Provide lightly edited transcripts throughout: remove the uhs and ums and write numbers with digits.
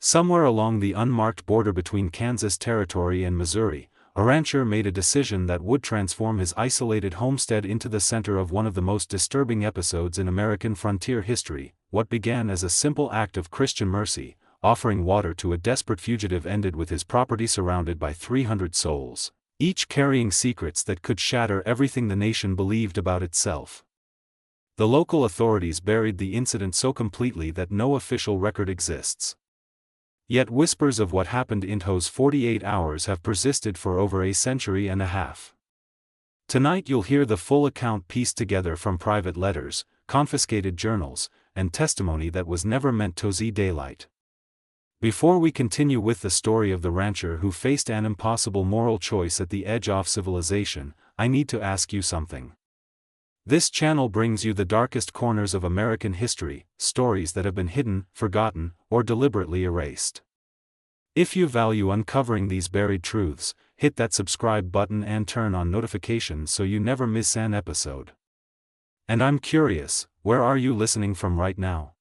Somewhere along the unmarked border between Kansas Territory and Missouri, a rancher made a decision that would transform his isolated homestead into the center of one of the most disturbing episodes in American frontier history. What began as a simple act of Christian mercy, offering water to a desperate fugitive, ended with his property surrounded by 300 souls, each carrying secrets that could shatter everything the nation believed about itself. The local authorities buried the incident so completely that no official record exists. Yet whispers of what happened in those 48 hours have persisted for over a century and a half. Tonight you'll hear the full account pieced together from private letters, confiscated journals, and testimony that was never meant to see daylight. Before we continue with the story of the rancher who faced an impossible moral choice at the edge of civilization, I need to ask you something. This channel brings you the darkest corners of American history, stories that have been hidden, forgotten, or deliberately erased. If you value uncovering these buried truths, hit that subscribe button and turn on notifications so you never miss an episode. And I'm curious, where are you listening from right now?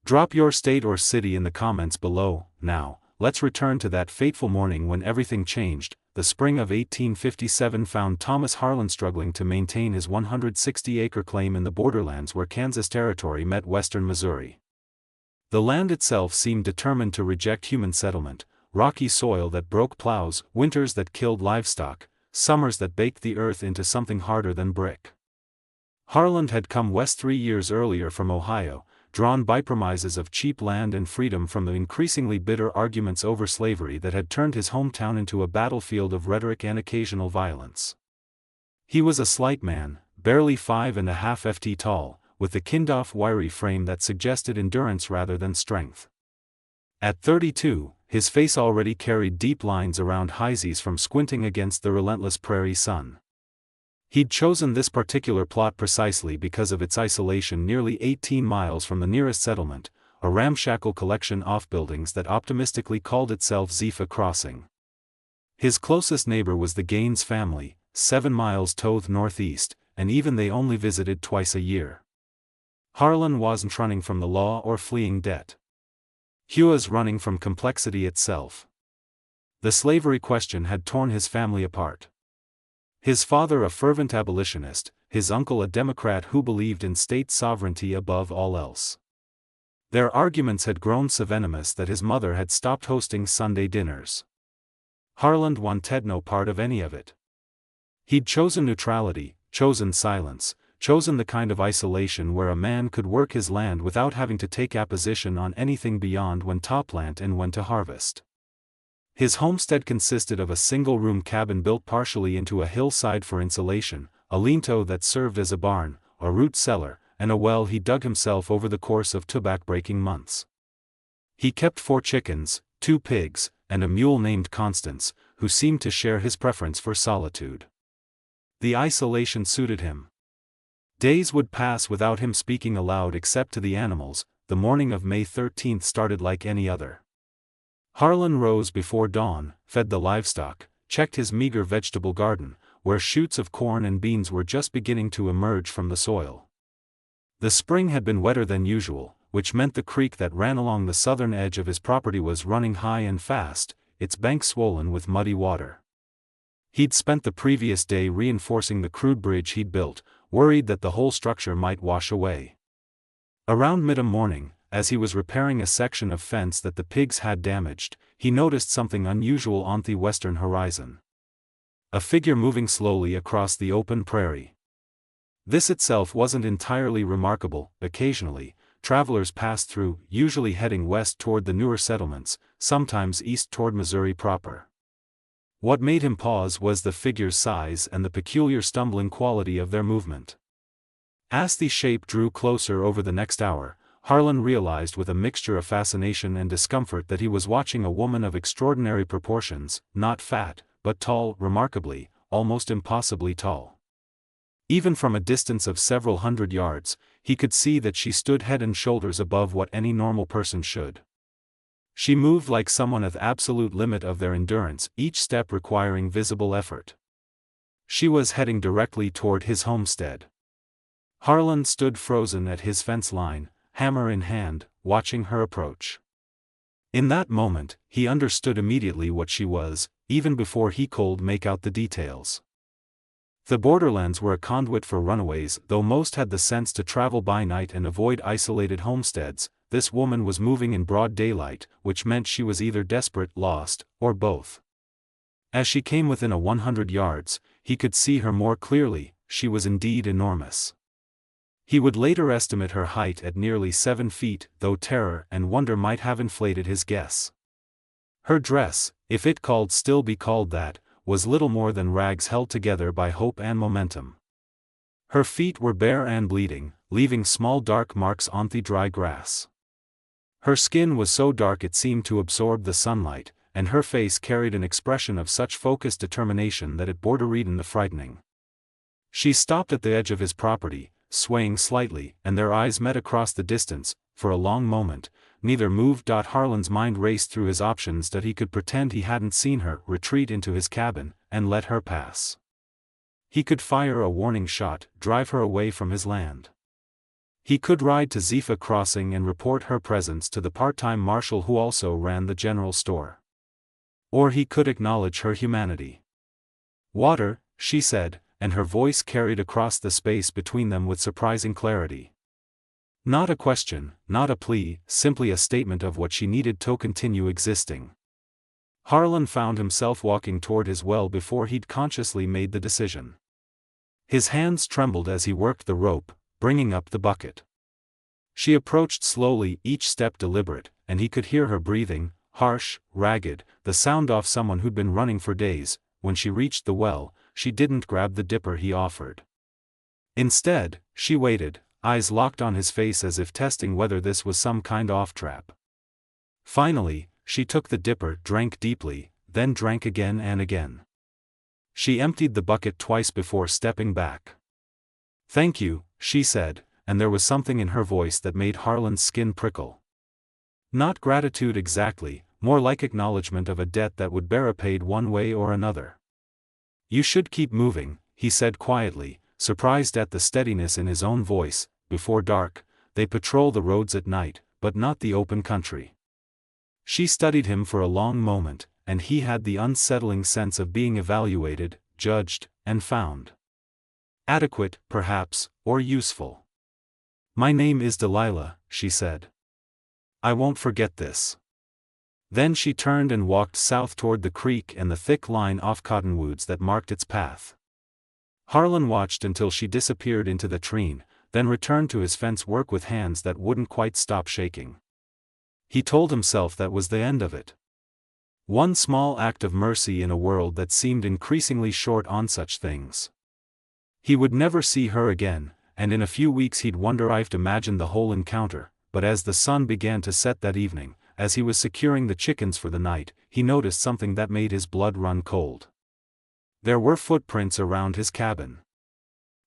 Drop your state or city in the comments below. Now, let's return to that fateful morning when everything changed. The spring of 1857 found Thomas Harlan struggling to maintain his 160-acre claim in the borderlands where Kansas Territory met western Missouri. The land itself seemed determined to reject human settlement: rocky soil that broke plows, winters that killed livestock, summers that baked the earth into something harder than brick. Harlan had come west 3 years earlier from Ohio, drawn by promises of cheap land and freedom from the increasingly bitter arguments over slavery that had turned his hometown into a battlefield of rhetoric and occasional violence. He was a slight man, barely 5.5 feet tall, with a kind-of wiry frame that suggested endurance rather than strength. At 32, his face already carried deep lines around his eyes from squinting against the relentless prairie sun. He'd chosen this particular plot precisely because of its isolation nearly 18 miles from the nearest settlement, a ramshackle collection of buildings that optimistically called itself Zephyr Crossing. His closest neighbor was the Gaines family, 7 miles to the northeast, and even they only visited twice a year. Harlan wasn't running from the law or fleeing debt. He was running from complexity itself. The slavery question had torn his family apart. His father a fervent abolitionist, his uncle a Democrat who believed in state sovereignty above all else. Their arguments had grown so venomous that his mother had stopped hosting Sunday dinners. Harlan wanted no part of any of it. He'd chosen neutrality, chosen silence, chosen the kind of isolation where a man could work his land without having to take a position on anything beyond when to plant and when to harvest. His homestead consisted of a single-room cabin built partially into a hillside for insulation, a lean-to that served as a barn, a root cellar, and a well he dug himself over the course of two back-breaking months. He kept 4 chickens, 2 pigs, and a mule named Constance, who seemed to share his preference for solitude. The isolation suited him. Days would pass without him speaking aloud except to the animals. The morning of May 13th started like any other. Harlan rose before dawn, fed the livestock, checked his meager vegetable garden, where shoots of corn and beans were just beginning to emerge from the soil. The spring had been wetter than usual, which meant the creek that ran along the southern edge of his property was running high and fast, its banks swollen with muddy water. He'd spent the previous day reinforcing the crude bridge he'd built, worried that the whole structure might wash away. Around mid-morning, as he was repairing a section of fence that the pigs had damaged, he noticed something unusual on the western horizon. A figure moving slowly across the open prairie. This itself wasn't entirely remarkable. Occasionally, travelers passed through, usually heading west toward the newer settlements, sometimes east toward Missouri proper. What made him pause was the figure's size and the peculiar stumbling quality of their movement. As the shape drew closer over the next hour, Harlan realized with a mixture of fascination and discomfort that he was watching a woman of extraordinary proportions, not fat, but tall, remarkably, almost impossibly tall. Even from a distance of several hundred yards, he could see that she stood head and shoulders above what any normal person should. She moved like someone at the absolute limit of their endurance, each step requiring visible effort. She was heading directly toward his homestead. Harlan stood frozen at his fence line, hammer in hand, watching her approach. In that moment, he understood immediately what she was, even before he could make out the details. The borderlands were a conduit for runaways. Though most had the sense to travel by night and avoid isolated homesteads, this woman was moving in broad daylight, which meant she was either desperate, lost, or both. As she came within 100 yards, he could see her more clearly. She was indeed enormous. He would later estimate her height at nearly 7 feet, though terror and wonder might have inflated his guess. Her dress, if it could still be called that, was little more than rags held together by hope and momentum. Her feet were bare and bleeding, leaving small dark marks on the dry grass. Her skin was so dark it seemed to absorb the sunlight, and her face carried an expression of such focused determination that it bordered on the frightening. She stopped at the edge of his property, swaying slightly, and their eyes met across the distance. For a long moment, neither moved. Harlan's mind raced through his options that he could pretend he hadn't seen her, retreat into his cabin, and let her pass. He could fire a warning shot, drive her away from his land. He could ride to Zephyr Crossing and report her presence to the part-time marshal who also ran the general store. Or he could acknowledge her humanity. "Water," she said, and her voice carried across the space between them with surprising clarity. Not a question, not a plea, simply a statement of what she needed to continue existing. Harlan found himself walking toward his well before he'd consciously made the decision. His hands trembled as he worked the rope, bringing up the bucket. She approached slowly, each step deliberate, and he could hear her breathing, harsh, ragged, the sound of someone who'd been running for days. When she reached the well, she didn't grab the dipper he offered. Instead, she waited, eyes locked on his face as if testing whether this was some kind of trap. Finally, she took the dipper, drank deeply, then drank again and again. She emptied the bucket twice before stepping back. "Thank you," she said, and there was something in her voice that made Harlan's skin prickle. Not gratitude exactly, more like acknowledgement of a debt that would be repaid one way or another. "You should keep moving," he said quietly, surprised at the steadiness in his own voice. Before dark, they patrol the roads at night, but not the open country. She studied him for a long moment, and he had the unsettling sense of being evaluated, judged, and found adequate, perhaps, or useful. "My name is Delilah," she said. "I won't forget this." Then she turned and walked south toward the creek and the thick line of cottonwoods that marked its path. Harlan watched until she disappeared into the treen, then returned to his fence work with hands that wouldn't quite stop shaking. He told himself that was the end of it. One small act of mercy in a world that seemed increasingly short on such things. He would never see her again, and in a few weeks he'd wonder if imagined the whole encounter. But as the sun began to set that evening, as he was securing the chickens for the night, he noticed something that made his blood run cold. There were footprints around his cabin.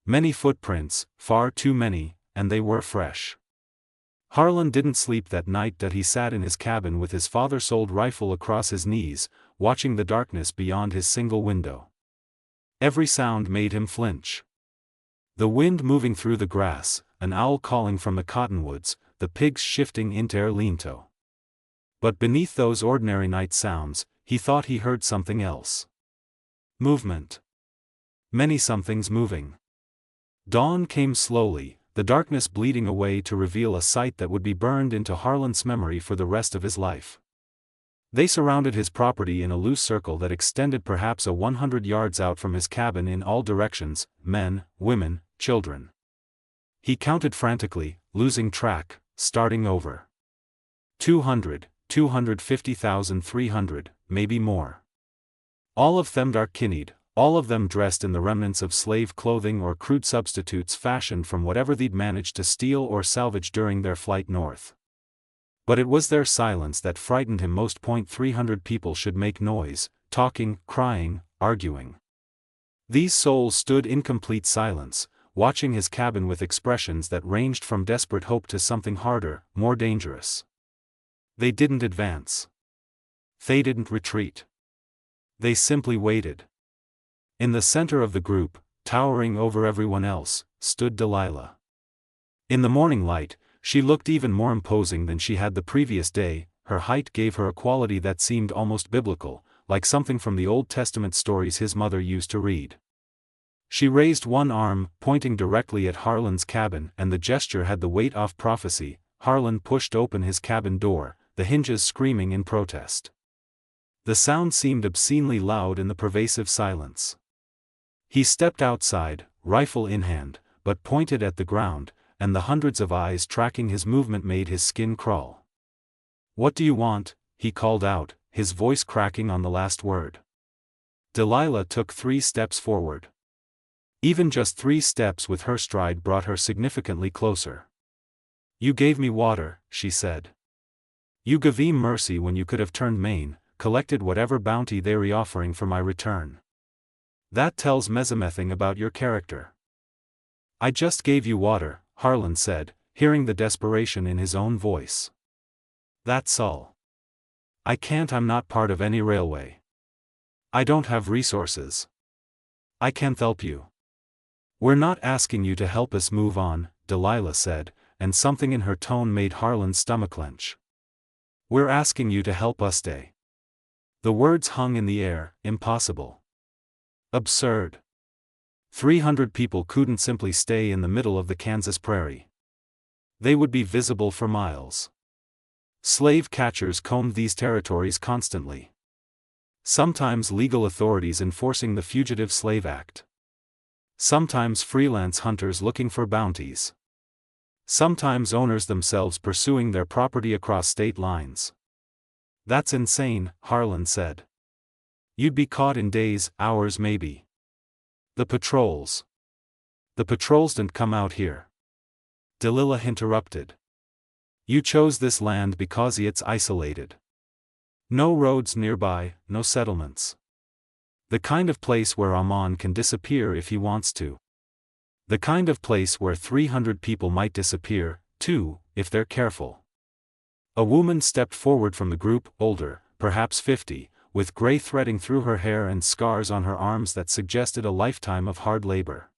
Many footprints, far too many, and they were fresh. Harlan didn't sleep that night. That he sat in his cabin with his father-sold rifle across his knees, watching the darkness beyond his single window. Every sound made him flinch. The wind moving through the grass, an owl calling from the cottonwoods, the pigs shifting into their lean-to. But beneath those ordinary night sounds, he thought he heard something else. Movement. Many somethings moving. Dawn came slowly, the darkness bleeding away to reveal a sight that would be burned into Harlan's memory for the rest of his life. They surrounded his property in a loose circle that extended perhaps 100 yards out from his cabin in all directions, men, women, children. He counted frantically, losing track, starting over. 200, 250,000, 300, maybe more. All of them dark-skinned, all of them dressed in the remnants of slave clothing or crude substitutes fashioned from whatever they'd managed to steal or salvage during their flight north. But it was their silence that frightened him most. 300 people should make noise, talking, crying, arguing. These souls stood in complete silence, watching his cabin with expressions that ranged from desperate hope to something harder, more dangerous. They didn't advance. They didn't retreat. They simply waited. In the center of the group, towering over everyone else, stood Delilah. In the morning light, she looked even more imposing than she had the previous day, her height gave her a quality that seemed almost biblical, like something from the Old Testament stories his mother used to read. She raised one arm, pointing directly at Harlan's cabin, and the gesture had the weight of prophecy. Harlan pushed open his cabin door, the hinges screaming in protest. The sound seemed obscenely loud in the pervasive silence. He stepped outside, rifle in hand, but pointed at the ground, and the hundreds of eyes tracking his movement made his skin crawl. "What do you want?" he called out, his voice cracking on the last word. Delilah took 3 steps forward. Even just 3 steps with her stride brought her significantly closer. "You gave me water," she said. "You gave me mercy when you could have turned main, collected whatever bounty they were offering for my return. That tells Mesamething about your character." "I just gave you water," Harlan said, hearing the desperation in his own voice. "That's all. I'm not part of any railway. I don't have resources. I can't help you." "We're not asking you to help us move on," Delilah said, and something in her tone made Harlan's stomach clench. "We're asking you to help us stay." The words hung in the air, impossible. Absurd. 300 people couldn't simply stay in the middle of the Kansas prairie. They would be visible for miles. Slave catchers combed these territories constantly. Sometimes legal authorities enforcing the Fugitive Slave Act. Sometimes freelance hunters looking for bounties. Sometimes owners themselves pursuing their property across state lines. "That's insane," Harlan said. "You'd be caught in days, hours maybe." The patrols didn't come out here," Delilah interrupted. "You chose this land because it's isolated. No roads nearby, no settlements. The kind of place where Amon can disappear if he wants to. The kind of place where 300 people might disappear, too, if they're careful." A woman stepped forward from the group, older, perhaps 50, with gray threading through her hair and scars on her arms that suggested a lifetime of hard labor.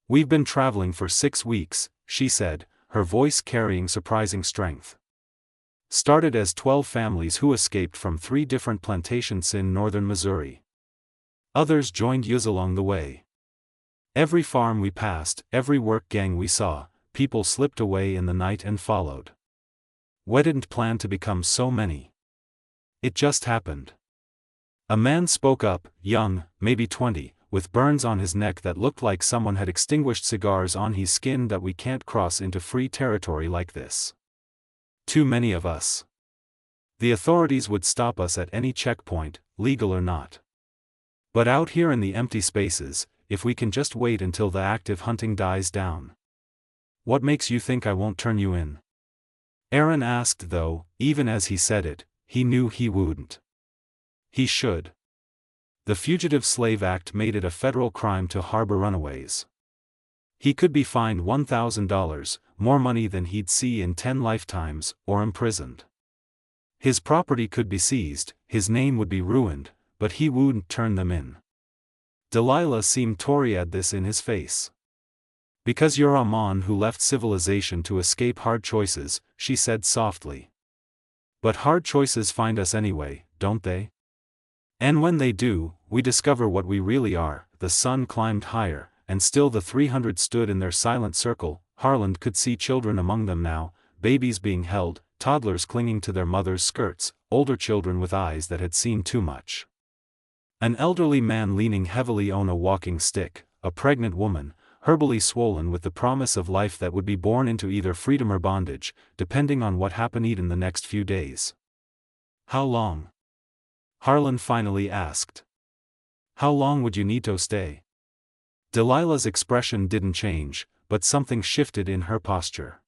"We've been traveling for 6 weeks, she said, her voice carrying surprising strength. "Started as 12 families who escaped from 3 different plantations in northern Missouri. Others joined us along the way. Every farm we passed, every work gang we saw, people slipped away in the night and followed. We didn't plan to become so many. It just happened." A man spoke up, young, maybe 20, with burns on his neck that looked like someone had extinguished cigars on his skin. "That we can't cross into free territory like this. Too many of us. The authorities would stop us at any checkpoint, legal or not. But out here in the empty spaces, if we can just wait until the active hunting dies down." "What makes you think I won't turn you in?" Aaron asked, though, even as he said it, he knew he wouldn't. He should. The Fugitive Slave Act made it a federal crime to harbor runaways. He could be fined $1,000, more money than he'd see in 10 lifetimes, or imprisoned. His property could be seized, his name would be ruined, but he wouldn't turn them in. Delilah seemed to at this in his face. "Because you're a man who left civilization to escape hard choices," she said softly. "But hard choices find us anyway, don't they? And when they do, we discover what we really are." The sun climbed higher, and still the 300 stood in their silent circle. Harlan could see children among them now, babies being held, toddlers clinging to their mothers' skirts, older children with eyes that had seen too much. An elderly man leaning heavily on a walking stick, a pregnant woman, herbally swollen with the promise of life that would be born into either freedom or bondage, depending on what happened in the next few days. "How long?" Harlan finally asked. "How long would you need to stay?" Delilah's expression didn't change, but something shifted in her posture.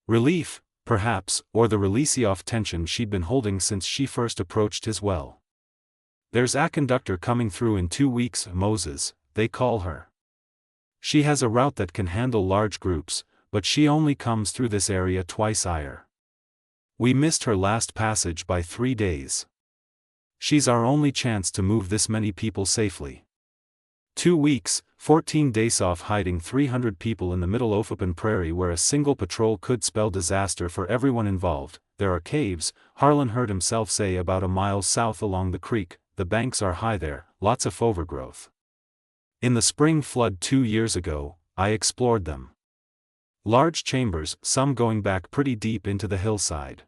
Relief, perhaps, or the release of tension she'd been holding since she first approached his well. "There's a conductor coming through in 2 weeks, Moses, they call her. She has a route that can handle large groups, but she only comes through this area twice a year. We missed her last passage by 3 days. She's our only chance to move this many people safely." 2 weeks, 14 days off hiding 300 people in the middle of open prairie where a single patrol could spell disaster for everyone involved. There are caves, Harlan heard himself say about a mile south along the creek, the banks are high there, lots of overgrowth. In the spring flood 2 years ago, I explored them. Large chambers, some going back pretty deep into the hillside.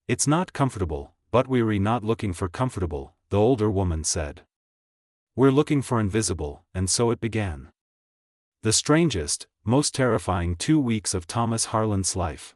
It's not comfortable, but we're not looking for comfortable, the older woman said. We're looking for invisible, and so it began. The strangest, most terrifying 2 weeks of Thomas Harlan's life.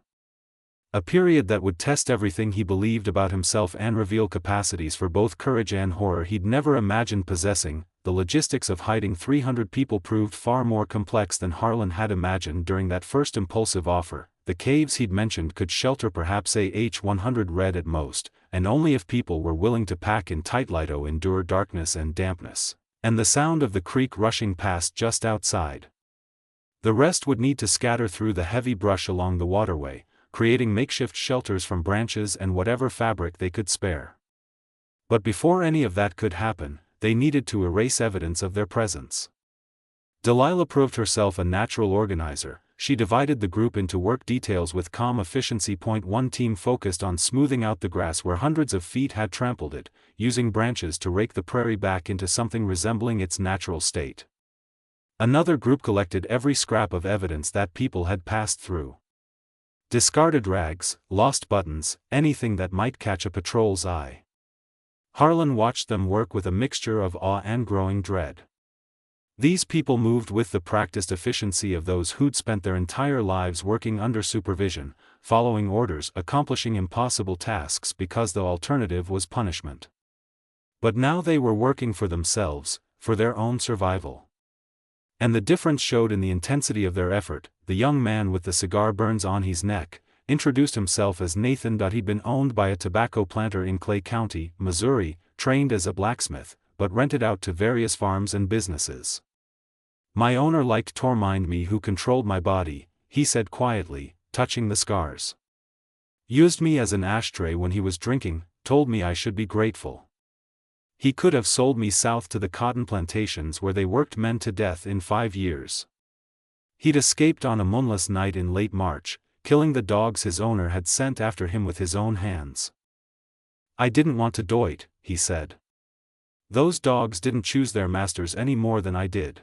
A period that would test everything he believed about himself and reveal capacities for both courage and horror he'd never imagined possessing. The logistics of hiding 300 people proved far more complex than Harlan had imagined during that first impulsive offer. The caves he'd mentioned could shelter perhaps a H-100 red at most, and only if people were willing to pack in tight to endure darkness and dampness, and the sound of the creek rushing past just outside. The rest would need to scatter through the heavy brush along the waterway, creating makeshift shelters from branches and whatever fabric they could spare. But before any of that could happen, they needed to erase evidence of their presence. Delilah proved herself a natural organizer. She divided the group into work details with calm efficiency. One team focused on smoothing out the grass where hundreds of feet had trampled it, using branches to rake the prairie back into something resembling its natural state. Another group collected every scrap of evidence that people had passed through. Discarded rags, lost buttons, anything that might catch a patrol's eye. Harlan watched them work with a mixture of awe and growing dread. These people moved with the practiced efficiency of those who'd spent their entire lives working under supervision, following orders, accomplishing impossible tasks because the alternative was punishment. But now they were working for themselves, for their own survival. And the difference showed in the intensity of their effort. The young man with the cigar burns on his neck introduced himself as Nathan. He'd been owned by a tobacco planter in Clay County, Missouri, trained as a blacksmith, but rented out to various farms and businesses. My owner liked to mind me who controlled my body, he said quietly, touching the scars. Used me as an ashtray when he was drinking, told me I should be grateful. He could have sold me south to the cotton plantations where they worked men to death in 5 years. He'd escaped on a moonless night in late March, killing the dogs his owner had sent after him with his own hands. I didn't want to do it, he said. Those dogs didn't choose their masters any more than I did.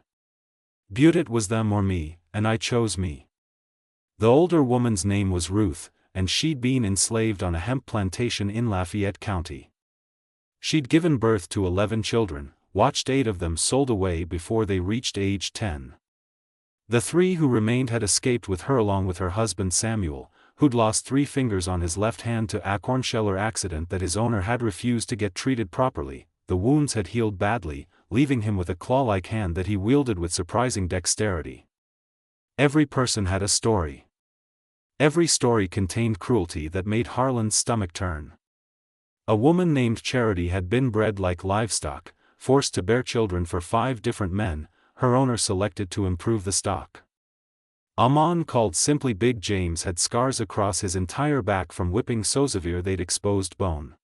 It was them or me, and I chose me. The older woman's name was Ruth, and she'd been enslaved on a hemp plantation in Lafayette County. She'd given birth to 11 children, watched 8 of them sold away before they reached age 10. The 3 who remained had escaped with her along with her husband Samuel, who'd lost 3 fingers on his left hand to a corn-sheller accident that his owner had refused to get treated properly. The wounds had healed badly, leaving him with a claw-like hand that he wielded with surprising dexterity. Every person had a story. Every story contained cruelty that made Harlan's stomach turn. A woman named Charity had been bred like livestock, forced to bear children for 5 different men, her owner selected to improve the stock. A man called simply Big James had scars across his entire back from whipping so severe they'd exposed bone.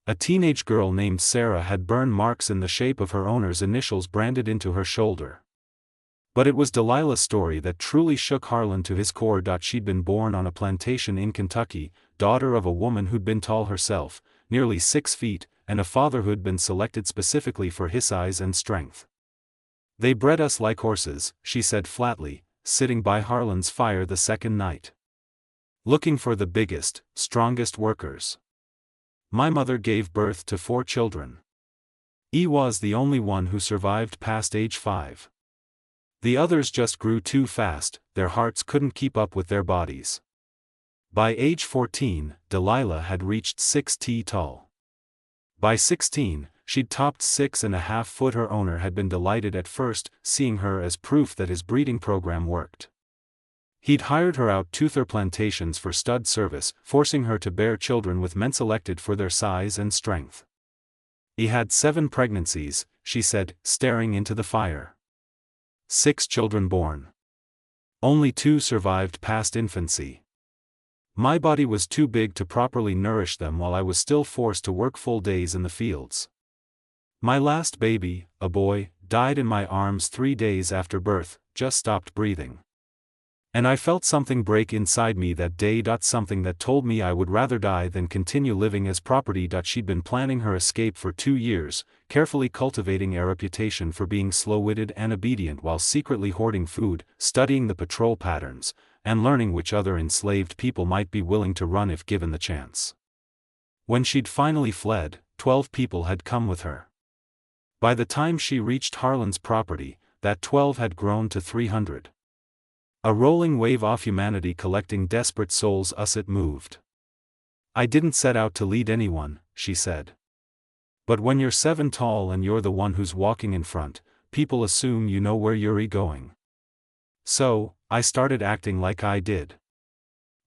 A teenage girl named Sarah had burn marks in the shape of her owner's initials branded into her shoulder. But it was Delilah's story that truly shook Harlan to his core. She'd been born on a plantation in Kentucky, daughter of a woman who'd been tall herself, nearly 6 feet, and a father who'd been selected specifically for his size and strength. They bred us like horses, she said flatly, sitting by Harlan's fire the second night. Looking for the biggest, strongest workers. My mother gave birth to 4 children. E was the only one who survived past age 5. The others just grew too fast, their hearts couldn't keep up with their bodies. By age 14, Delilah had reached 6 feet tall. By 16, she'd topped 6.5 foot. Her owner had been delighted at first, seeing her as proof that his breeding program worked. He'd hired her out to their plantations for stud service, forcing her to bear children with men selected for their size and strength. He had 7 pregnancies, she said, staring into the fire. 6 children born. Only 2 survived past infancy. My body was too big to properly nourish them while I was still forced to work full days in the fields. My last baby, a boy, died in my arms 3 days after birth, just stopped breathing. And I felt something break inside me that day. Something that told me I would rather die than continue living as property. She'd been planning her escape for 2 years, carefully cultivating a reputation for being slow-witted and obedient while secretly hoarding food, studying the patrol patterns, and learning which other enslaved people might be willing to run if given the chance. When she'd finally fled, 12 people had come with her. By the time she reached Harlan's property, that 12 had grown to 300. A rolling wave of humanity collecting desperate souls as it moved. I didn't set out to lead anyone, she said. But when you're 7 tall and you're the one who's walking in front, people assume you know where you're going. So, I started acting like I did.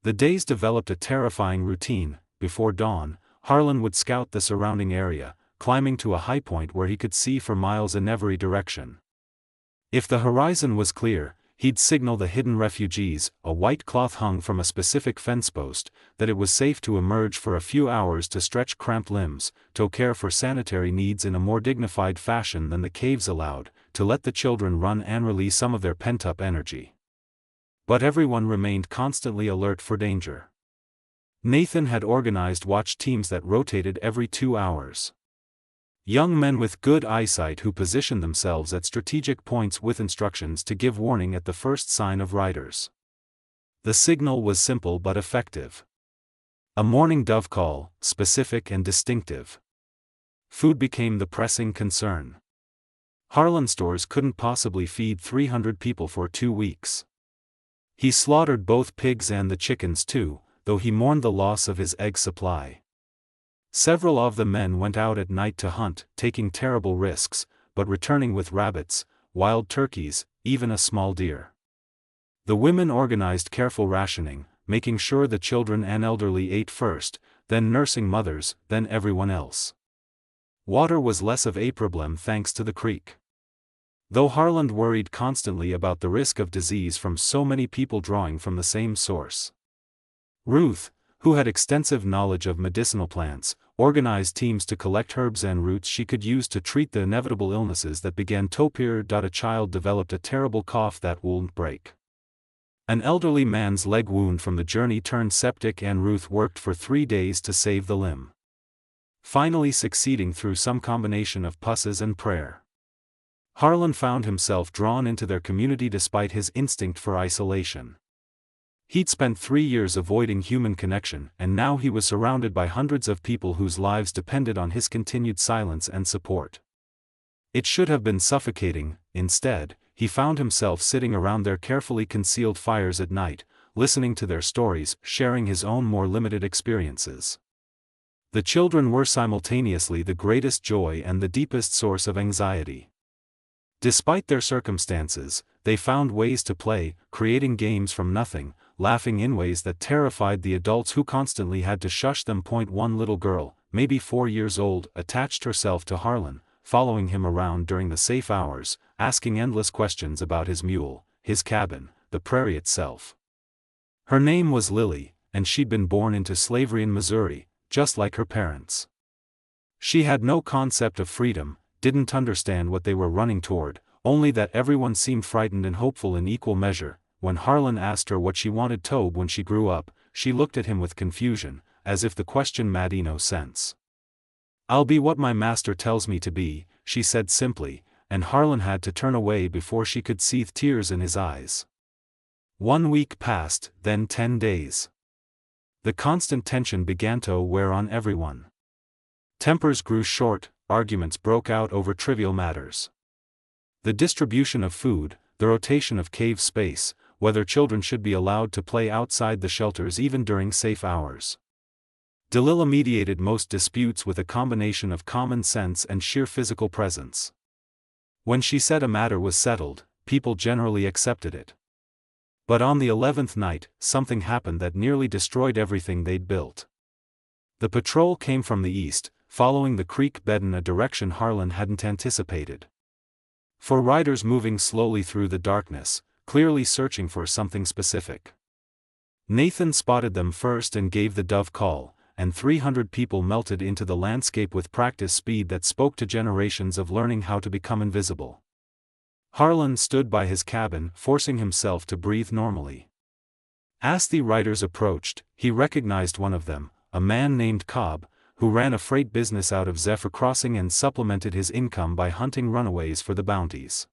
The days developed a terrifying routine. Before dawn, Harlan would scout the surrounding area, climbing to a high point where he could see for miles in every direction. If the horizon was clear, he'd signal the hidden refugees, a white cloth hung from a specific fence post, that it was safe to emerge for a few hours to stretch cramped limbs, to care for sanitary needs in a more dignified fashion than the caves allowed, to let the children run and release some of their pent-up energy. But everyone remained constantly alert for danger. Nathan had organized watch teams that rotated every 2 hours. Young men with good eyesight who positioned themselves at strategic points with instructions to give warning at the first sign of riders. The signal was simple but effective. A morning dove call, specific and distinctive. Food became the pressing concern. Harlan stores couldn't possibly feed 300 people for 2 weeks. He slaughtered both pigs and the chickens too, though he mourned the loss of his egg supply. Several of the men went out at night to hunt, taking terrible risks, but returning with rabbits, wild turkeys, even a small deer. The women organized careful rationing, making sure the children and elderly ate first, then nursing mothers, then everyone else. Water was less of a problem thanks to the creek. Though Harlan worried constantly about the risk of disease from so many people drawing from the same source. Ruth, who had extensive knowledge of medicinal plants, organized teams to collect herbs and roots she could use to treat the inevitable illnesses that began to appear. A child developed a terrible cough that wouldn't break. An elderly man's leg wound from the journey turned septic, and Ruth worked for 3 days to save the limb. Finally succeeding through some combination of pusses and prayer. Harlan found himself drawn into their community despite his instinct for isolation. He'd spent 3 years avoiding human connection, and now he was surrounded by hundreds of people whose lives depended on his continued silence and support. It should have been suffocating. Instead, he found himself sitting around their carefully concealed fires at night, listening to their stories, sharing his own more limited experiences. The children were simultaneously the greatest joy and the deepest source of anxiety. Despite their circumstances, they found ways to play, creating games from nothing, laughing in ways that terrified the adults who constantly had to shush them. One little girl, maybe 4 years old, attached herself to Harlan, following him around during the safe hours, asking endless questions about his mule, his cabin, the prairie itself. Her name was Lily, and she'd been born into slavery in Missouri, just like her parents. She had no concept of freedom, didn't understand what they were running toward, only that everyone seemed frightened and hopeful in equal measure. When Harlan asked her what she wanted to be when she grew up, she looked at him with confusion, as if the question made no sense. "I'll be what my master tells me to be," she said simply, and Harlan had to turn away before she could see tears in his eyes. 1 week passed, then 10 days. The constant tension began to wear on everyone. Tempers grew short, arguments broke out over trivial matters. The distribution of food, the rotation of cave space, whether children should be allowed to play outside the shelters even during safe hours. Delilah mediated most disputes with a combination of common sense and sheer physical presence. When she said a matter was settled, people generally accepted it. But on the 11th night, something happened that nearly destroyed everything they'd built. The patrol came from the east, following the creek bed in a direction Harlan hadn't anticipated. 4 riders moving slowly through the darkness, clearly searching for something specific. Nathan spotted them first and gave the dove call, and 300 people melted into the landscape with practice speed that spoke to generations of learning how to become invisible. Harlan stood by his cabin, forcing himself to breathe normally. As the riders approached, he recognized one of them, a man named Cobb, who ran a freight business out of Zephyr Crossing and supplemented his income by hunting runaways for the bounties.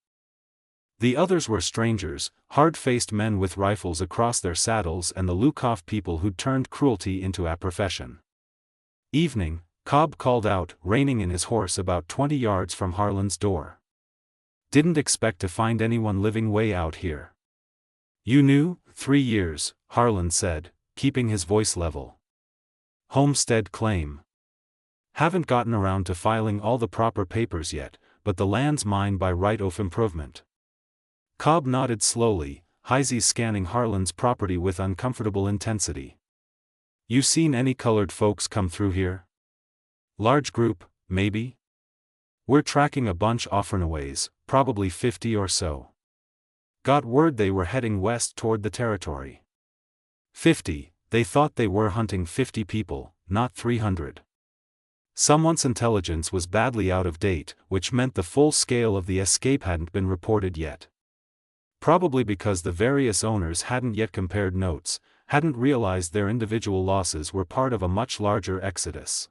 The others were strangers, hard-faced men with rifles across their saddles and the Lukov people who'd turned cruelty into a profession. Evening, Cobb called out, reining in his horse about 20 yards from Harlan's door. Didn't expect to find anyone living way out here. You knew? 3 years, Harlan said, keeping his voice level. Homestead claim. Haven't gotten around to filing all the proper papers yet, but the land's mine by right of improvement. Cobb nodded slowly, Heisey's scanning Harlan's property with uncomfortable intensity. You seen any colored folks come through here? Large group, maybe? We're tracking a bunch off runaways, probably 50 or so. Got word they were heading west toward the territory. 50, they thought they were hunting 50 people, not 300. Someone's intelligence was badly out of date, which meant the full scale of the escape hadn't been reported yet. Probably because the various owners hadn't yet compared notes, hadn't realized their individual losses were part of a much larger exodus.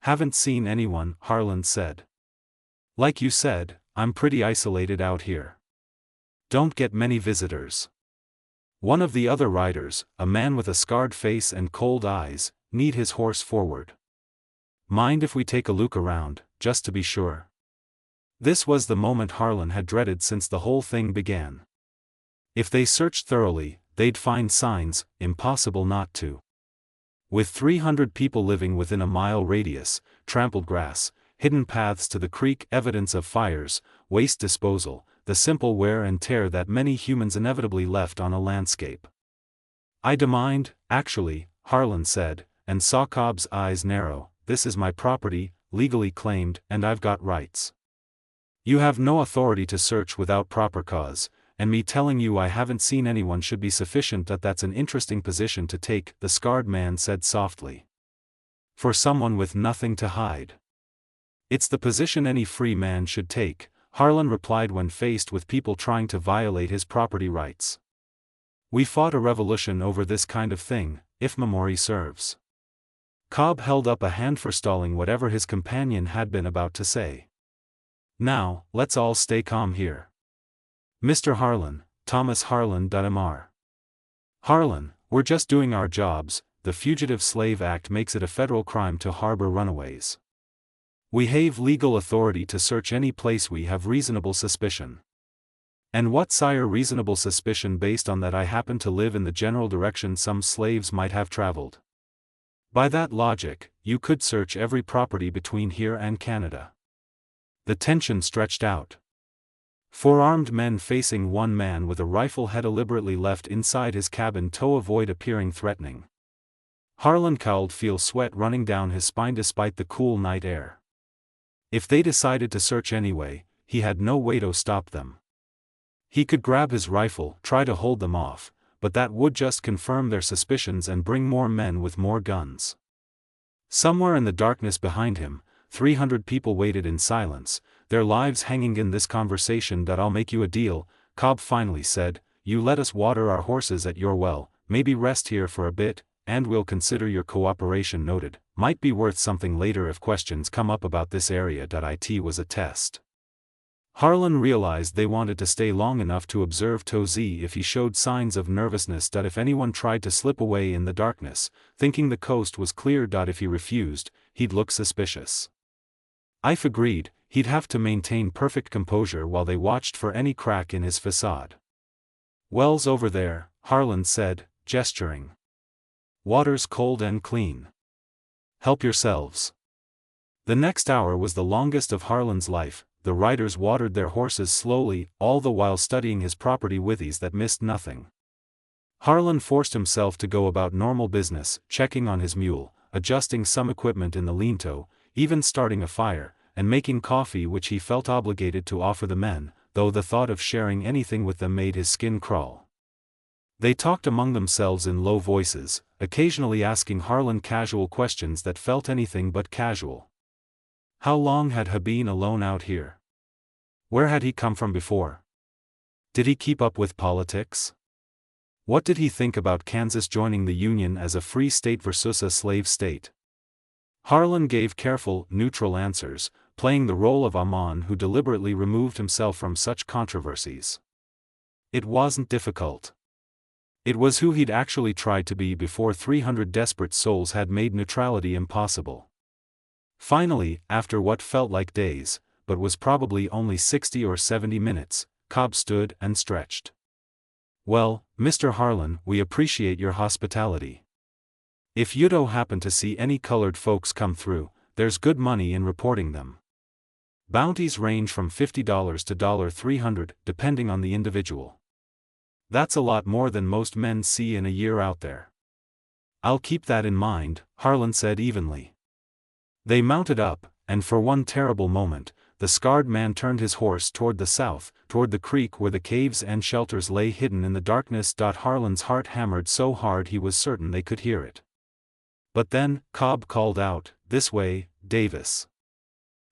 Haven't seen anyone, Harlan said. Like you said, I'm pretty isolated out here. Don't get many visitors. One of the other riders, a man with a scarred face and cold eyes, kneed his horse forward. Mind if we take a look around, just to be sure? This was the moment Harlan had dreaded since the whole thing began. If they searched thoroughly, they'd find signs, impossible not to. With 300 people living within a mile radius, trampled grass, hidden paths to the creek, evidence of fires, waste disposal, the simple wear and tear that many humans inevitably left on a landscape. I demand, actually, Harlan said, and saw Cobb's eyes narrow, this is my property, legally claimed, and I've got rights. You have no authority to search without proper cause, and me telling you I haven't seen anyone should be sufficient. That's an interesting position to take, the scarred man said softly. For someone with nothing to hide. It's the position any free man should take, Harlan replied when faced with people trying to violate his property rights. We fought a revolution over this kind of thing, if memory serves. Cobb held up a hand forestalling whatever his companion had been about to say. Now, let's all stay calm here. Mr. Harlan, Thomas Harlan Mr. Harlan, we're just doing our jobs. The Fugitive Slave Act makes it a federal crime to harbor runaways. We have legal authority to search any place we have reasonable suspicion. And what, sire? Reasonable suspicion based on that I happen to live in the general direction some slaves might have traveled. By that logic, you could search every property between here and Canada. The tension stretched out. 4 armed men facing one man with a rifle had deliberately left inside his cabin to avoid appearing threatening. Harlan cowled, feel sweat running down his spine despite the cool night air. If they decided to search anyway, he had no way to stop them. He could grab his rifle, try to hold them off, but that would just confirm their suspicions and bring more men with more guns. Somewhere in the darkness behind him, 300 people waited in silence, their lives hanging in this conversation. I'll make you a deal, Cobb finally said. You let us water our horses at your well, maybe rest here for a bit, and we'll consider your cooperation. Noted. Might be worth something later if questions come up about this area. It was a test. Harlan realized they wanted to stay long enough to observe Tozy if he showed signs of nervousness. If anyone tried to slip away in the darkness, thinking the coast was clear. If he refused, he'd look suspicious. If agreed, he'd have to maintain perfect composure while they watched for any crack in his facade. Well's over there, Harlan said, gesturing. Water's cold and clean. Help yourselves. The next hour was the longest of Harlan's life. The riders watered their horses slowly, all the while studying his property with ease that missed nothing. Harlan forced himself to go about normal business, checking on his mule, adjusting some equipment in the lean-to, even starting a fire, and making coffee, which he felt obligated to offer the men, though the thought of sharing anything with them made his skin crawl. They talked among themselves in low voices, occasionally asking Harlan casual questions that felt anything but casual. How long had he been alone out here? Where had he come from before? Did he keep up with politics? What did he think about Kansas joining the Union as a free state versus a slave state? Harlan gave careful, neutral answers, playing the role of a man who deliberately removed himself from such controversies. It wasn't difficult. It was who he'd actually tried to be before 300 desperate souls had made neutrality impossible. Finally, after what felt like days, but was probably only 60 or 70 minutes, Cobb stood and stretched. "Well, Mr. Harlan, we appreciate your hospitality. If you do happen to see any colored folks come through, there's good money in reporting them. Bounties range from $50 to $300, depending on the individual. That's a lot more than most men see in a year out there." "I'll keep that in mind," Harlan said evenly. They mounted up, and for one terrible moment, the scarred man turned his horse toward the south, toward the creek where the caves and shelters lay hidden in the darkness. Harlan's heart hammered so hard he was certain they could hear it. But then, Cobb called out, "This way, Davis.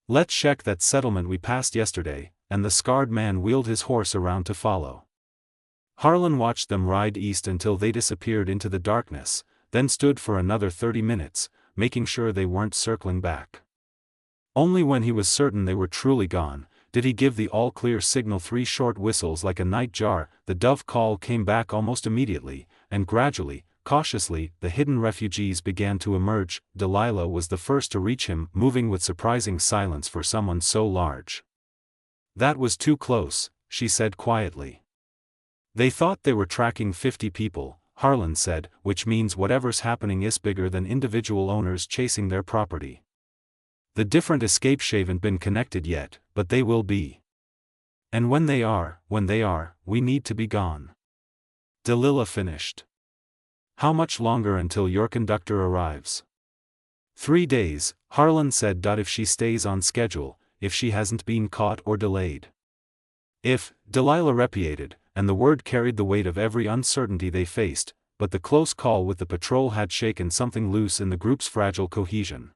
Let's check that settlement we passed yesterday," and the scarred man wheeled his horse around to follow. Harlan watched them ride east until they disappeared into the darkness, then stood for another 30 minutes, making sure they weren't circling back. Only when he was certain they were truly gone, did he give the all-clear signal. 3 short whistles like a night jar. The dove call came back almost immediately, and gradually, cautiously, the hidden refugees began to emerge. Delilah was the first to reach him, moving with surprising silence for someone so large. "That was too close," she said quietly. "They thought they were tracking 50 people," Harlan said, "which means whatever's happening is bigger than individual owners chasing their property. The different escapes haven't been connected yet, but they will be. And when they are, we need to be gone." Delilah finished. "How much longer until your conductor arrives?" 3 days, Harlan said. "If she stays on schedule, if she hasn't been caught or delayed." "If," Delilah repeated, and the word carried the weight of every uncertainty they faced, but the close call with the patrol had shaken something loose in the group's fragile cohesion.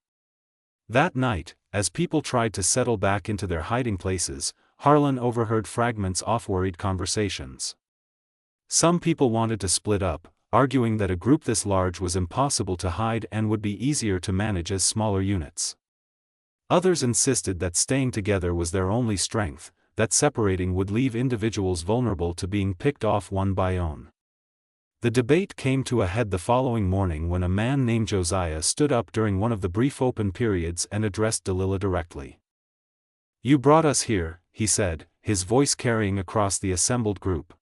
That night, as people tried to settle back into their hiding places, Harlan overheard fragments of worried conversations. Some people wanted to split up, arguing that a group this large was impossible to hide and would be easier to manage as smaller units. Others insisted that staying together was their only strength, that separating would leave individuals vulnerable to being picked off one by one. The debate came to a head the following morning when a man named Josiah stood up during one of the brief open periods and addressed Delilah directly. "You brought us here," he said, his voice carrying across the assembled group.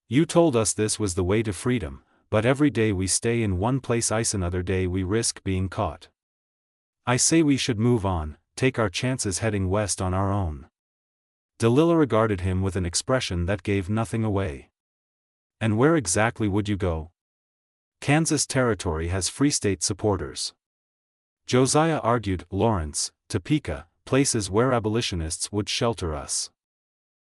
"You told us this was the way to freedom, but every day we stay in one place another day we risk being caught. I say we should move on, take our chances heading west on our own." Delilah regarded him with an expression that gave nothing away. "And where exactly would you go? Kansas Territory has Free State supporters." Josiah argued. "Lawrence, Topeka, places where abolitionists would shelter us.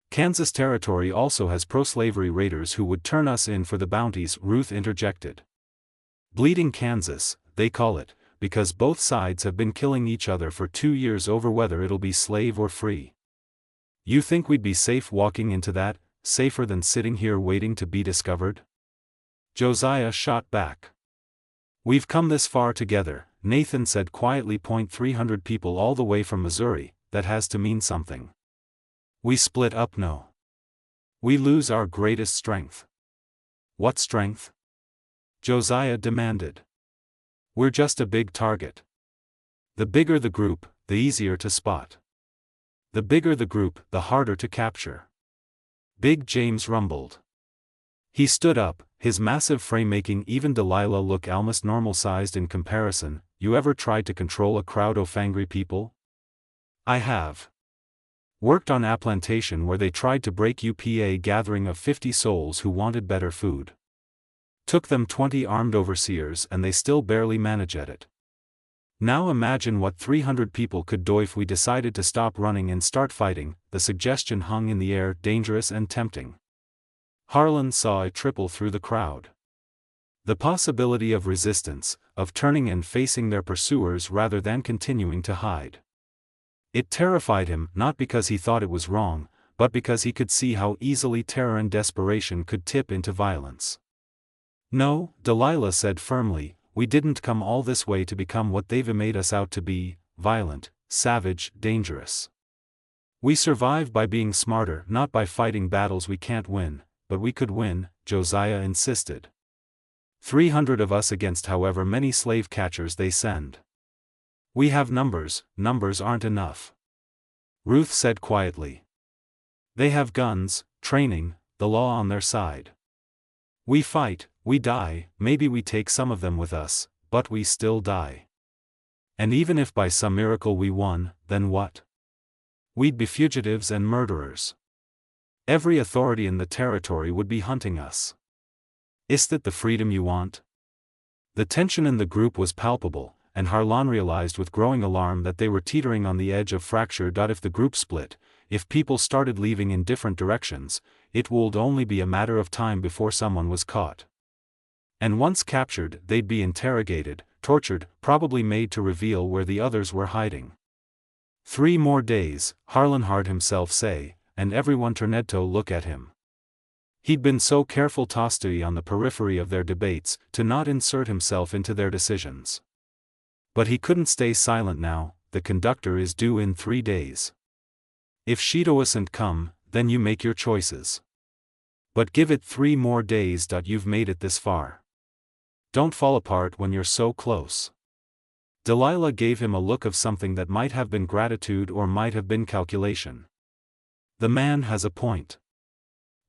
Kansas Territory also has pro-slavery raiders who would turn us in for the bounties," Ruth interjected. "Bleeding Kansas, they call it, because both sides have been killing each other for 2 years over whether it'll be slave or free. You think we'd be safe walking into that, safer than sitting here waiting to be discovered?" Josiah shot back. "We've come this far together," Nathan said quietly. 300 people all the way from Missouri, that has to mean something. "We split up, no. We lose our greatest strength." "What strength?" Josiah demanded. "We're just a big target. The bigger the group, the easier to spot. The bigger the group, the harder to capture." Big James rumbled. He stood up, his massive frame making even Delilah look almost normal-sized in comparison. "You ever tried to control a crowd of angry people?" "I have. Worked on a plantation where they tried to break up a gathering of 50 souls who wanted better food. Took them 20 armed overseers and they still barely manage at it. Now imagine what 300 people could do if we decided to stop running and start fighting." The suggestion hung in the air, dangerous and tempting. Harlan saw it triple through the crowd. The possibility of resistance, of turning and facing their pursuers rather than continuing to hide. It terrified him not because he thought it was wrong, but because he could see how easily terror and desperation could tip into violence. "No," Delilah said firmly, "we didn't come all this way to become what they've made us out to be, violent, savage, dangerous. We survive by being smarter, not by fighting battles we can't win, but we could win," Josiah insisted. 300 of us against however many slave catchers they send. We have numbers aren't enough," Ruth said quietly. "They have guns, training, the law on their side. We fight, we die, maybe we take some of them with us, but we still die. And even if by some miracle we won, then what? We'd be fugitives and murderers. Every authority in the territory would be hunting us. Is that the freedom you want?" The tension in the group was palpable, and Harlan realized with growing alarm that they were teetering on the edge of fracture. If the group split, if people started leaving in different directions, it would only be a matter of time before someone was caught. And once captured, they'd be interrogated, tortured, probably made to reveal where the others were hiding. 3 more days, Harlan heard himself say, and everyone turned to look at him. He'd been so careful to stay on the periphery of their debates, to not insert himself into their decisions. But he couldn't stay silent now. The conductor is due in 3 days. If she doesn't come, then you make your choices. But give it 3 more days. You've made it this far. Don't fall apart when you're so close. Delilah gave him a look of something that might have been gratitude or might have been calculation. The man has a point.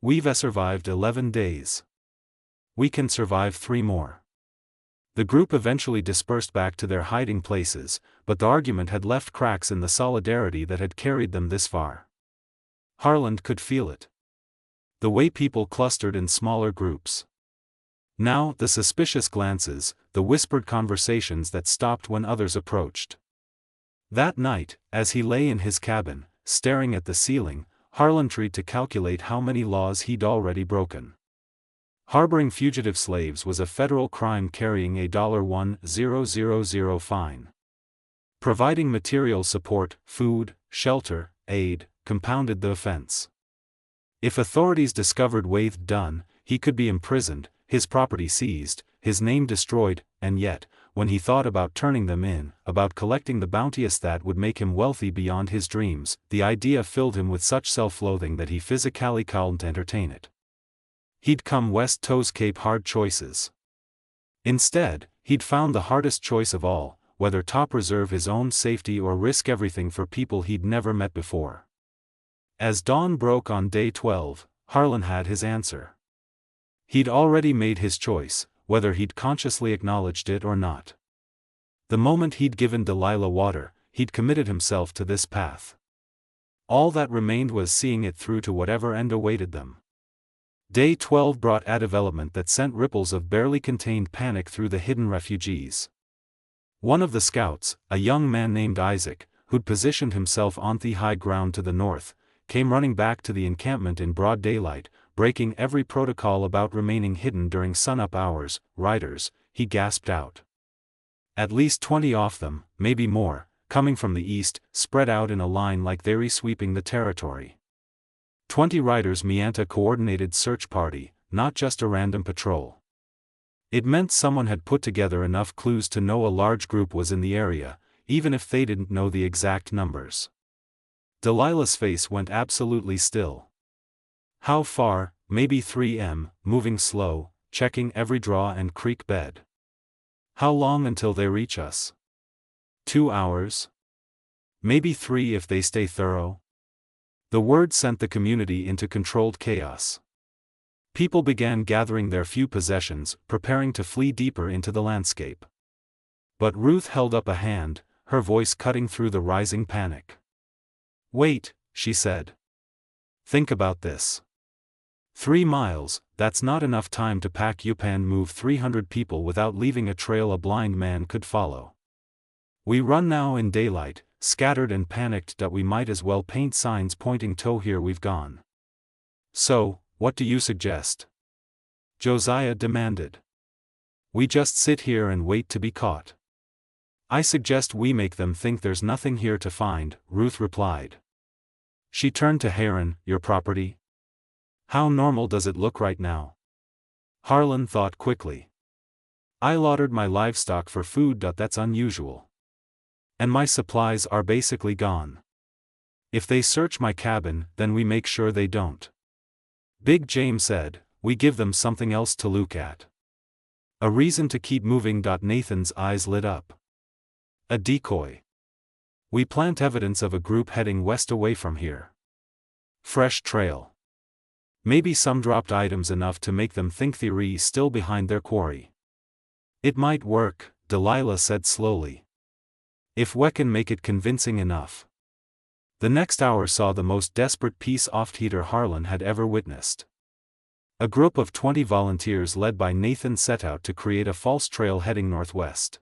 We've survived 11 days. We can survive 3 more. The group eventually dispersed back to their hiding places, but the argument had left cracks in the solidarity that had carried them this far. Harlan could feel it. The way people clustered in smaller groups. Now, the suspicious glances, the whispered conversations that stopped when others approached. That night, as he lay in his cabin, staring at the ceiling, Harlan tried to calculate how many laws he'd already broken. Harboring fugitive slaves was a federal crime carrying a $1,000 fine. Providing material support, food, shelter, aid, compounded the offense. If authorities discovered Waithe done, he could be imprisoned, his property seized, his name destroyed, and yet, when he thought about turning them in, about collecting the bounties that would make him wealthy beyond his dreams, the idea filled him with such self-loathing that he physically couldn't entertain it. He'd come west to's Cape hard choices. Instead, he'd found the hardest choice of all, whether to preserve his own safety or risk everything for people he'd never met before. As dawn broke on day 12, Harlan had his answer. He'd already made his choice, whether he'd consciously acknowledged it or not. The moment he'd given Delilah water, he'd committed himself to this path. All that remained was seeing it through to whatever end awaited them. Day 12 brought a development that sent ripples of barely contained panic through the hidden refugees. One of the scouts, a young man named Isaac, who'd positioned himself on the high ground to the north, came running back to the encampment in broad daylight, breaking every protocol about remaining hidden during sunup hours. "Riders," he gasped out. At least 20 of them, maybe more, coming from the east, spread out in a line like they're sweeping the territory. 20 riders meant a coordinated search party, not just a random patrol. It meant someone had put together enough clues to know a large group was in the area, even if they didn't know the exact numbers. Delilah's face went absolutely still. How far? Maybe 3 m, moving slow, checking every draw and creek bed. How long until they reach us? 2 hours? Maybe 3 if they stay thorough? The word sent the community into controlled chaos. People began gathering their few possessions, preparing to flee deeper into the landscape. But Ruth held up a hand, her voice cutting through the rising panic. "Wait," she said. "Think about this. 3 miles, that's not enough time to pack up and move 300 people without leaving a trail a blind man could follow. We run now in daylight, scattered and panicked that we might as well paint signs pointing to here we've gone. So, what do you suggest?" Josiah demanded. "We just sit here and wait to be caught." I suggest we make them think there's nothing here to find, Ruth replied. She turned to Heron, your property? How normal does it look right now? Harlan thought quickly. I laundered my livestock for food. That's unusual. And my supplies are basically gone. If they search my cabin, then we make sure they don't. Big James said, we give them something else to look at. A reason to keep moving. Nathan's eyes lit up. A decoy. We plant evidence of a group heading west away from here. Fresh trail. Maybe some dropped items enough to make them think the eerie's still behind their quarry. It might work, Delilah said slowly. If we can make it convincing enough. The next hour saw the most desperate peace-offensive Harlan had ever witnessed. A group of 20 volunteers led by Nathan set out to create a false trail heading northwest.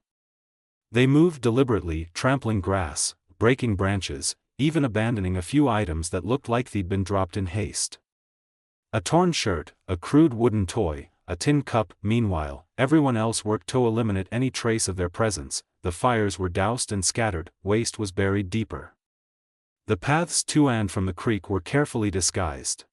They moved deliberately, trampling grass, breaking branches, even abandoning a few items that looked like they'd been dropped in haste. A torn shirt, a crude wooden toy, a tin cup. Meanwhile, everyone else worked to eliminate any trace of their presence. The fires were doused and scattered, waste was buried deeper. The paths to and from the creek were carefully disguised.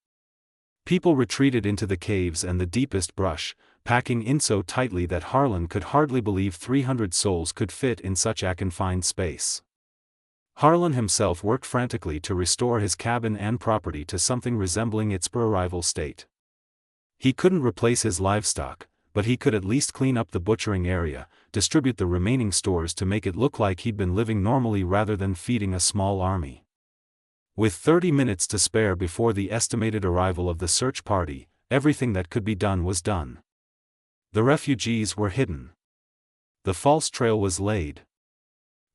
People retreated into the caves and the deepest brush, packing in so tightly that Harlan could hardly believe 300 souls could fit in such a confined space. Harlan himself worked frantically to restore his cabin and property to something resembling its pre-arrival state. He couldn't replace his livestock, but he could at least clean up the butchering area, distribute the remaining stores to make it look like he'd been living normally rather than feeding a small army. With 30 minutes to spare before the estimated arrival of the search party, everything that could be done was done. The refugees were hidden. The false trail was laid.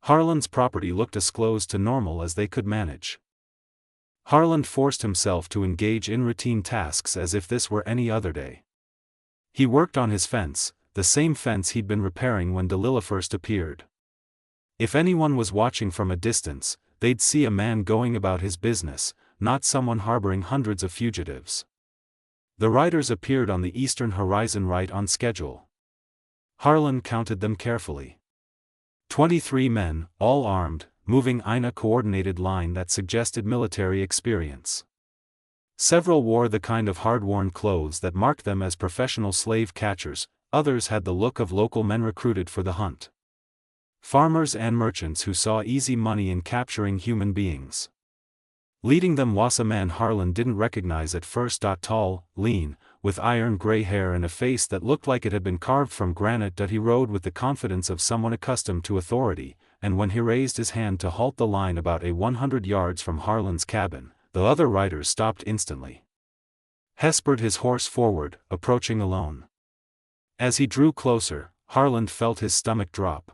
Harlan's property looked as close to normal as they could manage. Harlan forced himself to engage in routine tasks as if this were any other day. He worked on his fence, the same fence he'd been repairing when Delilah first appeared. If anyone was watching from a distance, they'd see a man going about his business, not someone harboring hundreds of fugitives. The riders appeared on the eastern horizon right on schedule. Harlan counted them carefully. 23 men, all armed, moving in a coordinated line that suggested military experience. Several wore the kind of hard-worn clothes that marked them as professional slave catchers, others had the look of local men recruited for the hunt. Farmers and merchants who saw easy money in capturing human beings. Leading them was a man Harlan didn't recognize at first. Tall, lean, with iron-gray hair and a face that looked like it had been carved from granite. He rode with the confidence of someone accustomed to authority, and when he raised his hand to halt the line about 100 yards from Harlan's cabin, the other riders stopped instantly. He spurred his horse forward, approaching alone. As he drew closer, Harlan felt his stomach drop.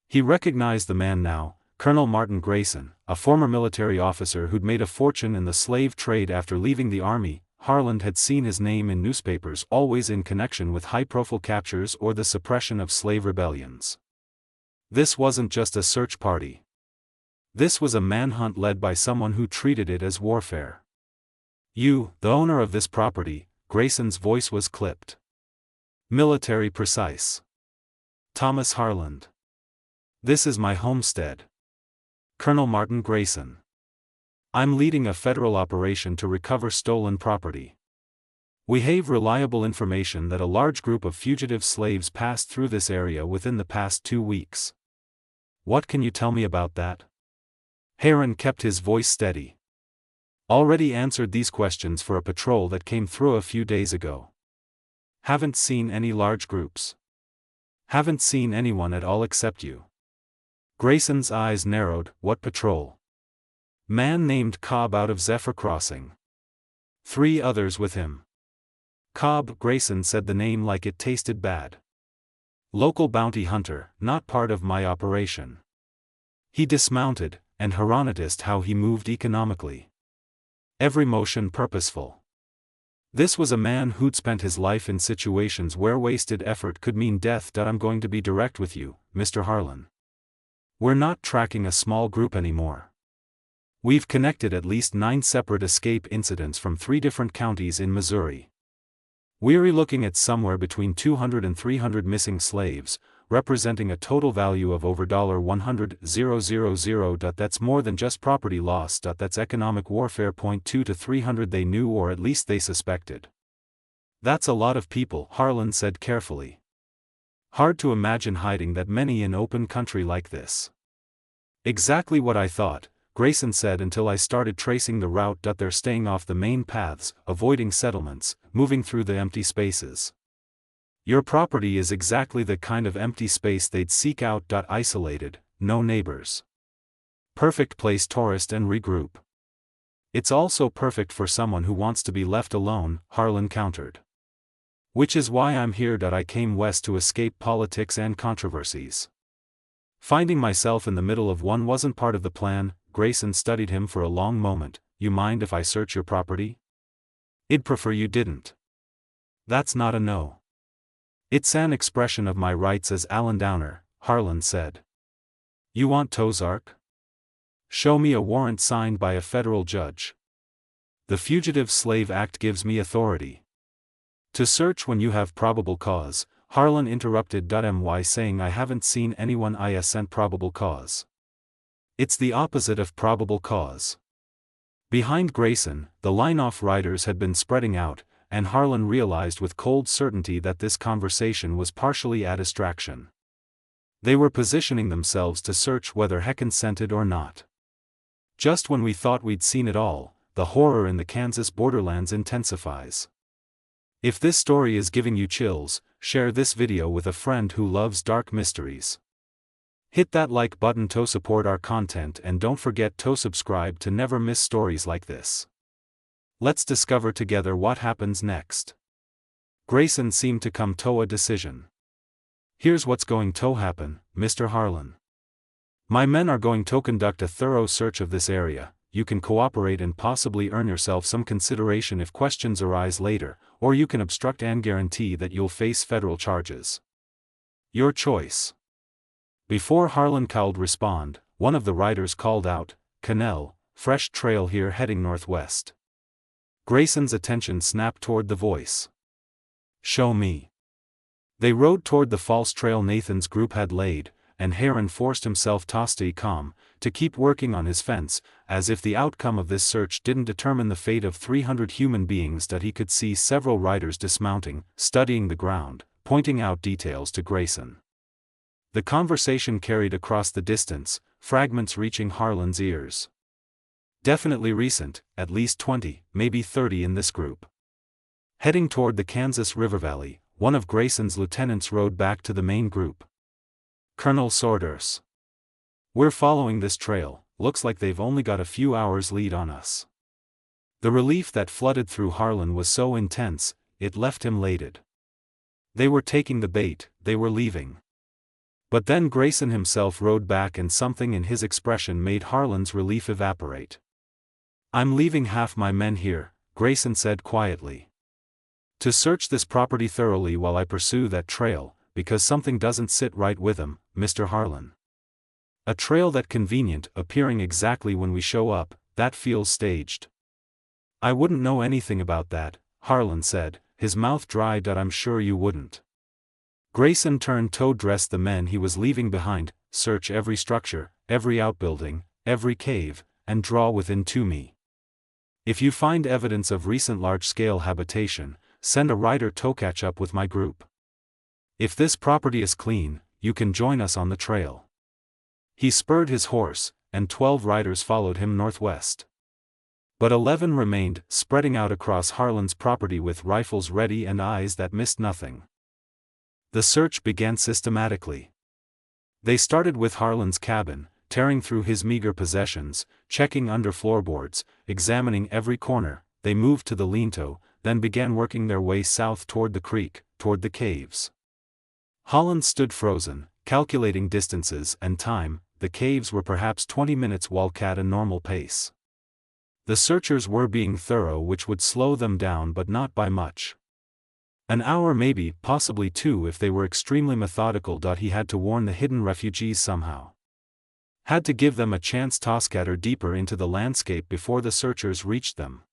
He recognized the man now, Colonel Martin Grayson, a former military officer who'd made a fortune in the slave trade after leaving the army. Harlan had seen his name in newspapers, always in connection with high-profile captures or the suppression of slave rebellions. This wasn't just a search party. This was a manhunt led by someone who treated it as warfare. You, the owner of this property, Grayson's voice was clipped. Military precise. Thomas Harland. This is my homestead. Colonel Martin Grayson. I'm leading a federal operation to recover stolen property. We have reliable information that a large group of fugitive slaves passed through this area within the past 2 weeks. What can you tell me about that? Heron kept his voice steady. Already answered these questions for a patrol that came through a few days ago. Haven't seen any large groups. Haven't seen anyone at all except you. Grayson's eyes narrowed. What patrol? Man named Cobb out of Zephyr Crossing. 3 others with him. Cobb, Grayson said the name like it tasted bad. Local bounty hunter, not part of my operation. He dismounted, and Heron noticed how he moved economically. Every motion purposeful. This was a man who'd spent his life in situations where wasted effort could mean death. I'm going to be direct with you, Mr. Harlan. We're not tracking a small group anymore. We've connected at least 9 separate escape incidents from 3 different counties in Missouri. We're looking at somewhere between 200 and 300 missing slaves, representing a total value of over $100,000. That's more than just property loss. That's economic warfare. 2 to 300 they knew, or at least they suspected. That's a lot of people, Harlan said carefully. Hard to imagine hiding that many in open country like this. Exactly what I thought, Grayson said, until I started tracing the route. They're staying off the main paths, avoiding settlements, moving through the empty spaces. Your property is exactly the kind of empty space they'd seek out. Isolated, no neighbors. Perfect place tourist and regroup. It's also perfect for someone who wants to be left alone, Harlan countered. Which is why I'm here. I came west to escape politics and controversies. Finding myself in the middle of one wasn't part of the plan. Grayson studied him for a long moment. You mind if I search your property? I'd prefer you didn't. That's not a no. It's an expression of my rights as Alan Downer, Harlan said. You want Tozark? Show me a warrant signed by a federal judge. The Fugitive Slave Act gives me authority to search when you have probable cause. Harlan interrupted my saying I haven't seen anyone sent probable cause. It's the opposite of probable cause. Behind Grayson, the line-off riders had been spreading out, and Harlan realized with cold certainty that this conversation was partially a distraction. They were positioning themselves to search whether Heck consented or not. Just when we thought we'd seen it all, the horror in the Kansas borderlands intensifies. If this story is giving you chills, share this video with a friend who loves dark mysteries. Hit that like button to support our content, and don't forget to subscribe to never miss stories like this. Let's discover together what happens next. Grayson seemed to come to a decision. Here's what's going to happen, Mr. Harlan. My men are going to conduct a thorough search of this area. You can cooperate and possibly earn yourself some consideration if questions arise later, or you can obstruct and guarantee that you'll face federal charges. Your choice. Before Harlan could respond, one of the riders called out, "Cannell, fresh trail here heading northwest." Grayson's attention snapped toward the voice. Show me. They rode toward the false trail Nathan's group had laid, and Heron forced himself to stay calm, to keep working on his fence, as if the outcome of this search didn't determine the fate of 300 human beings. That he could see several riders dismounting, studying the ground, pointing out details to Grayson. The conversation carried across the distance, fragments reaching Harlan's ears. Definitely recent, at least 20, maybe 30 in this group. Heading toward the Kansas River Valley, one of Grayson's lieutenants rode back to the main group. Colonel Saunders. We're following this trail, looks like they've only got a few hours lead on us. The relief that flooded through Harlan was so intense, it left him elated. They were taking the bait, they were leaving. But then Grayson himself rode back, and something in his expression made Harlan's relief evaporate. I'm leaving half my men here, Grayson said quietly. To search this property thoroughly while I pursue that trail, because something doesn't sit right with them, Mr. Harlan. A trail that convenient, appearing exactly when we show up, that feels staged. I wouldn't know anything about that, Harlan said, his mouth dry. I'm sure you wouldn't. Grayson turned to address the men he was leaving behind. Search every structure, every outbuilding, every cave, and draw within to me. If you find evidence of recent large-scale habitation, send a rider to catch up with my group. If this property is clean, you can join us on the trail. He spurred his horse, and 12 riders followed him northwest. But 11 remained, spreading out across Harlan's property with rifles ready and eyes that missed nothing. The search began systematically. They started with Harlan's cabin, tearing through his meager possessions, checking under floorboards, examining every corner. They moved to the lean-to, then began working their way south toward the creek, toward the caves. Harlan stood frozen, calculating distances and time. The caves were perhaps 20 minutes walk at a normal pace. The searchers were being thorough, which would slow them down, but not by much. An hour, maybe, possibly 2 if they were extremely methodical. He had to warn the hidden refugees somehow. Had to give them a chance to scatter deeper into the landscape before the searchers reached them.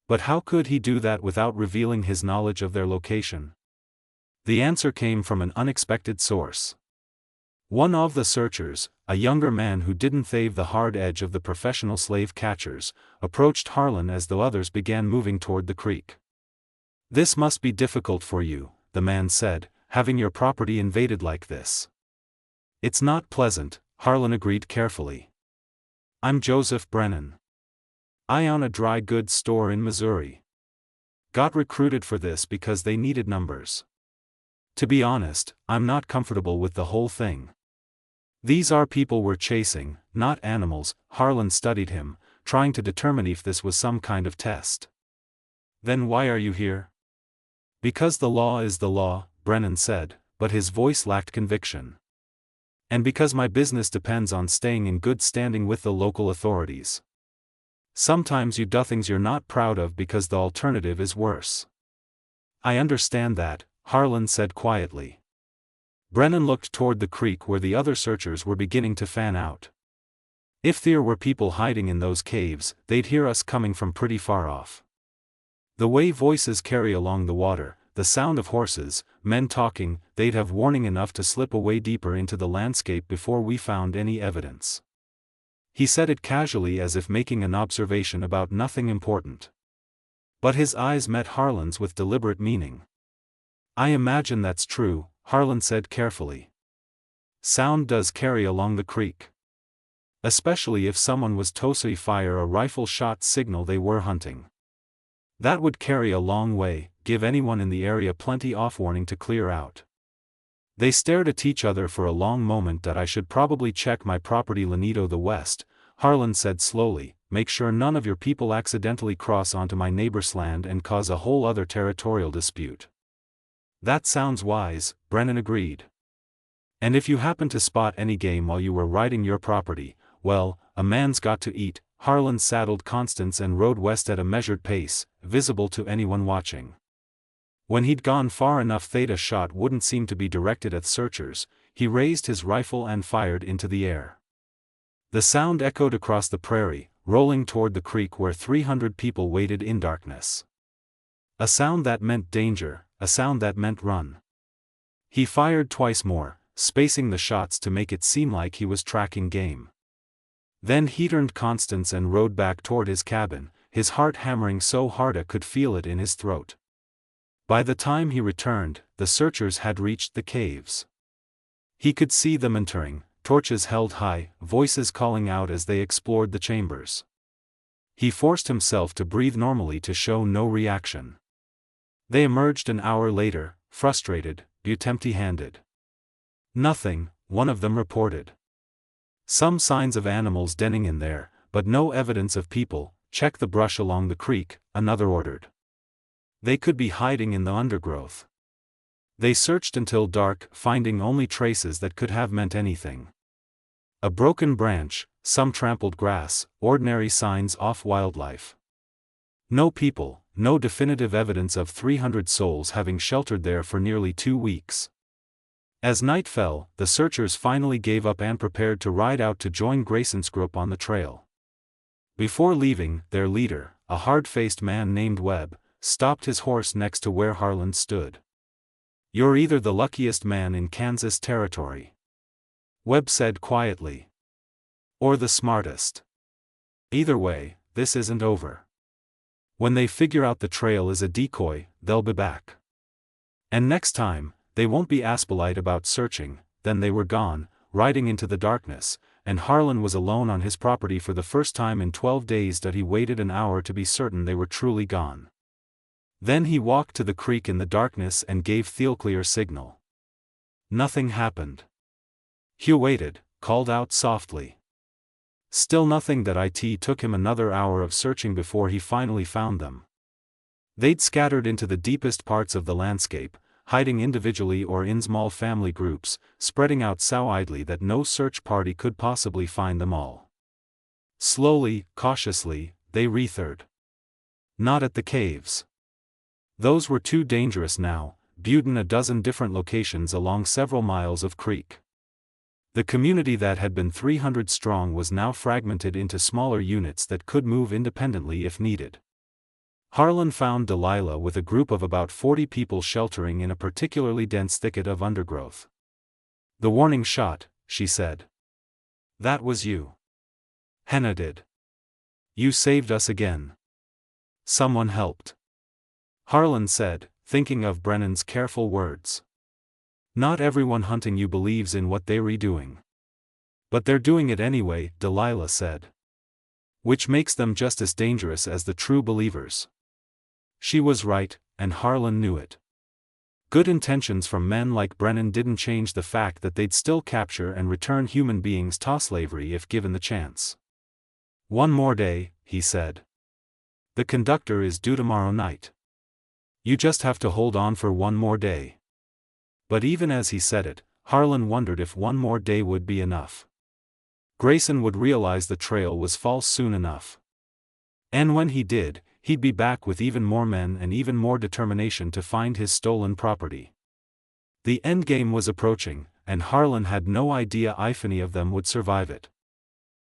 But how could he do that without revealing his knowledge of their location? The answer came from an unexpected source. One of the searchers, a younger man who didn't fave the hard edge of the professional slave catchers, approached Harlan as the others began moving toward the creek. "This must be difficult for you," the man said, "having your property invaded like this." "It's not pleasant," Harlan agreed carefully. "I'm Joseph Brennan. I own a dry goods store in Missouri. Got recruited for this because they needed numbers. To be honest, I'm not comfortable with the whole thing. These are people we're chasing, not animals." Harlan studied him, trying to determine if this was some kind of test. "Then why are you here?" "Because the law is the law," Brennan said, but his voice lacked conviction. "And because my business depends on staying in good standing with the local authorities. Sometimes you do things you're not proud of because the alternative is worse." "I understand that," Harlan said quietly. Brennan looked toward the creek where the other searchers were beginning to fan out. "If there were people hiding in those caves, they'd hear us coming from pretty far off. The way voices carry along the water, the sound of horses, men talking, they'd have warning enough to slip away deeper into the landscape before we found any evidence." He said it casually as if making an observation about nothing important. But his eyes met Harlan's with deliberate meaning. "I imagine that's true," Harlan said carefully. "Sound does carry along the creek. Especially if someone was to fire a rifle shot signal they were hunting. That would carry a long way, give anyone in the area plenty of warning to clear out." They stared at each other for a long moment. "That I should probably check my property Lanedo the West," Harlan said slowly, "make sure none of your people accidentally cross onto my neighbor's land and cause a whole other territorial dispute." "That sounds wise," Brennan agreed. "And if you happen to spot any game while you were riding your property, well, a man's got to eat." Harlan saddled Constance and rode west at a measured pace, visible to anyone watching. When he'd gone far enough that a shot wouldn't seem to be directed at searchers, he raised his rifle and fired into the air. The sound echoed across the prairie, rolling toward the creek where 300 people waited in darkness. A sound that meant danger, a sound that meant run. He fired twice more, spacing the shots to make it seem like he was tracking game. Then he turned Constance and rode back toward his cabin, his heart hammering so hard I could feel it in his throat. By the time he returned, the searchers had reached the caves. He could see them entering, torches held high, voices calling out as they explored the chambers. He forced himself to breathe normally to show no reaction. They emerged an hour later, frustrated, but empty-handed. "Nothing," one of them reported. "Some signs of animals denning in there, but no evidence of people." "Check the brush along the creek," another ordered. "They could be hiding in the undergrowth." They searched until dark, finding only traces that could have meant anything. A broken branch, some trampled grass, ordinary signs of wildlife. No people, no definitive evidence of 300 souls having sheltered there for nearly 2 weeks. As night fell, the searchers finally gave up and prepared to ride out to join Grayson's group on the trail. Before leaving, their leader, a hard-faced man named Webb, stopped his horse next to where Harlan stood. "You're either the luckiest man in Kansas territory," Webb said quietly, "or the smartest. Either way, this isn't over. When they figure out the trail is a decoy, they'll be back. And next time, they won't be polite about searching." Then they were gone, riding into the darkness, and Harlan was alone on his property for the first time in 12 days. That he waited an hour to be certain they were truly gone. Then he walked to the creek in the darkness and gave Theoclear signal. Nothing happened. Hugh waited, called out softly. Still nothing. That it took him another hour of searching before he finally found them. They'd scattered into the deepest parts of the landscape, hiding individually or in small family groups, spreading out so idly that no search party could possibly find them all. Slowly, cautiously, they rethered. Not at the caves. Those were too dangerous now, viewed in a dozen different locations along several miles of creek. The community that had been 300 strong was now fragmented into smaller units that could move independently if needed. Harlan found Delilah with a group of about 40 people sheltering in a particularly dense thicket of undergrowth. "The warning shot," she said. "That was you." "Henna did. You saved us again." "Someone helped," Harlan said, thinking of Brennan's careful words. "Not everyone hunting you believes in what they're doing. But they're doing it anyway," Delilah said. "Which makes them just as dangerous as the true believers." She was right, and Harlan knew it. Good intentions from men like Brennan didn't change the fact that they'd still capture and return human beings to slavery if given the chance. "One more day," he said. "The conductor is due tomorrow night. You just have to hold on for one more day." But even as he said it, Harlan wondered if one more day would be enough. Grayson would realize the trail was false soon enough. And when he did, he'd be back with even more men and even more determination to find his stolen property. The endgame was approaching, and Harlan had no idea if any of them would survive it.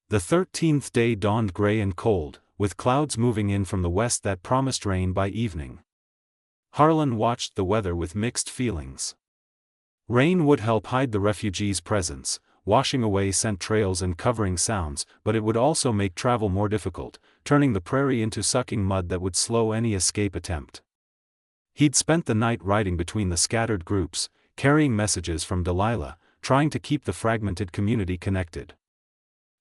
The 13th day dawned gray and cold, with clouds moving in from the west that promised rain by evening. Harlan watched the weather with mixed feelings. Rain would help hide the refugees' presence, washing away scent trails and covering sounds, but it would also make travel more difficult, turning the prairie into sucking mud that would slow any escape attempt. He'd spent the night riding between the scattered groups, carrying messages from Delilah, trying to keep the fragmented community connected.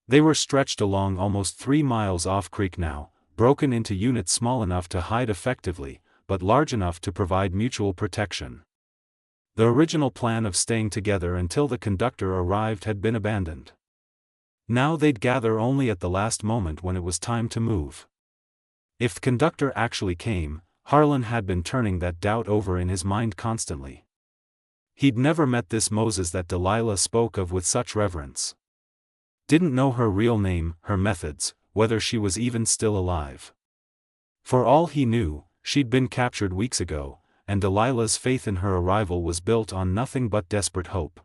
They were stretched along almost 3 miles off creek now, broken into units small enough to hide effectively, but large enough to provide mutual protection. The original plan of staying together until the conductor arrived had been abandoned. Now they'd gather only at the last moment when it was time to move. If the conductor actually came, Harlan had been turning that doubt over in his mind constantly. He'd never met this Moses that Delilah spoke of with such reverence. Didn't know her real name, her methods, whether she was even still alive. For all he knew, she'd been captured weeks ago, and Delilah's faith in her arrival was built on nothing but desperate hope.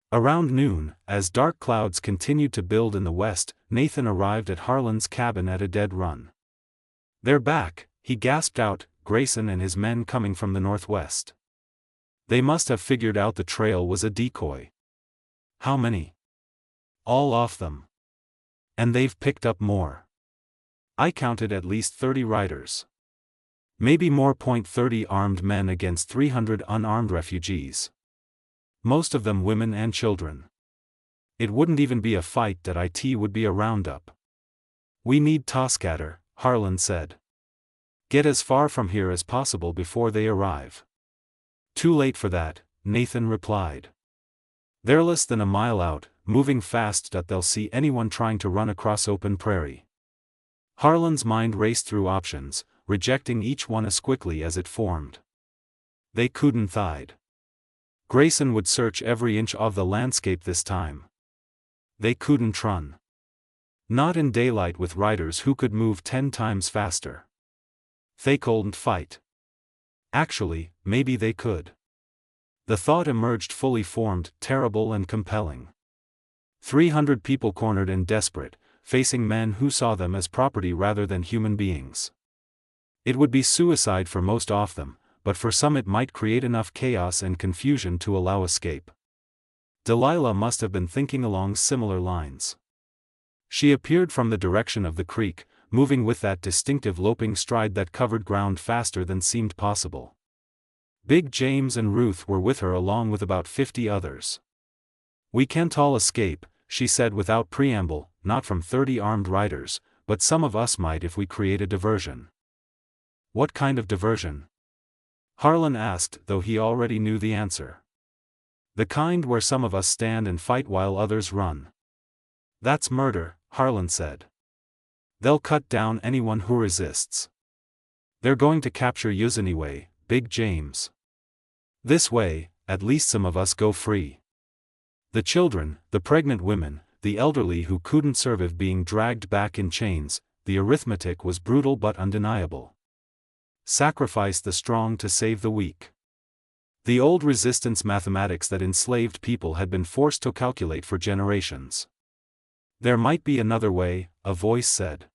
Around noon, as dark clouds continued to build in the west, Nathan arrived at Harlan's cabin at a dead run. "They're back," he gasped out, "Grayson and his men coming from the northwest. They must have figured out the trail was a decoy." "How many?" "All off them. And they've picked up more. I counted at least 30 riders. Maybe more. 30 armed men against 300 unarmed refugees. Most of them women and children. It wouldn't even be a fight, that it would be a roundup. We need to scatter," Harlan said. "Get as far from here as possible before they arrive." "Too late for that," Nathan replied. "They're less than a mile out, moving fast that they'll see anyone trying to run across open prairie." Harlan's mind raced through options, rejecting each one as quickly as it formed. They couldn't hide. Grayson would search every inch of the landscape this time. They couldn't run. Not in daylight with riders who could move 10 times faster. They couldn't fight. Actually, maybe they could. The thought emerged fully formed, terrible and compelling. 300 people cornered and desperate, facing men who saw them as property rather than human beings. It would be suicide for most of them, but for some it might create enough chaos and confusion to allow escape. Delilah must have been thinking along similar lines. She appeared from the direction of the creek, moving with that distinctive loping stride that covered ground faster than seemed possible. Big James and Ruth were with her along with about 50 others. "We can't all escape," she said without preamble, "not from 30 armed riders, but some of us might if we create a diversion." "What kind of diversion?" Harlan asked, though he already knew the answer. "The kind where some of us stand and fight while others run." "That's murder," Harlan said. "They'll cut down anyone who resists. They're going to capture yous anyway, Big James. This way, at least some of us go free. The children, the pregnant women, the elderly who couldn't survive being dragged back in chains, the arithmetic was brutal but undeniable. Sacrifice the strong to save the weak. The old resistance mathematics that enslaved people had been forced to calculate for generations. "There might be another way," a voice said.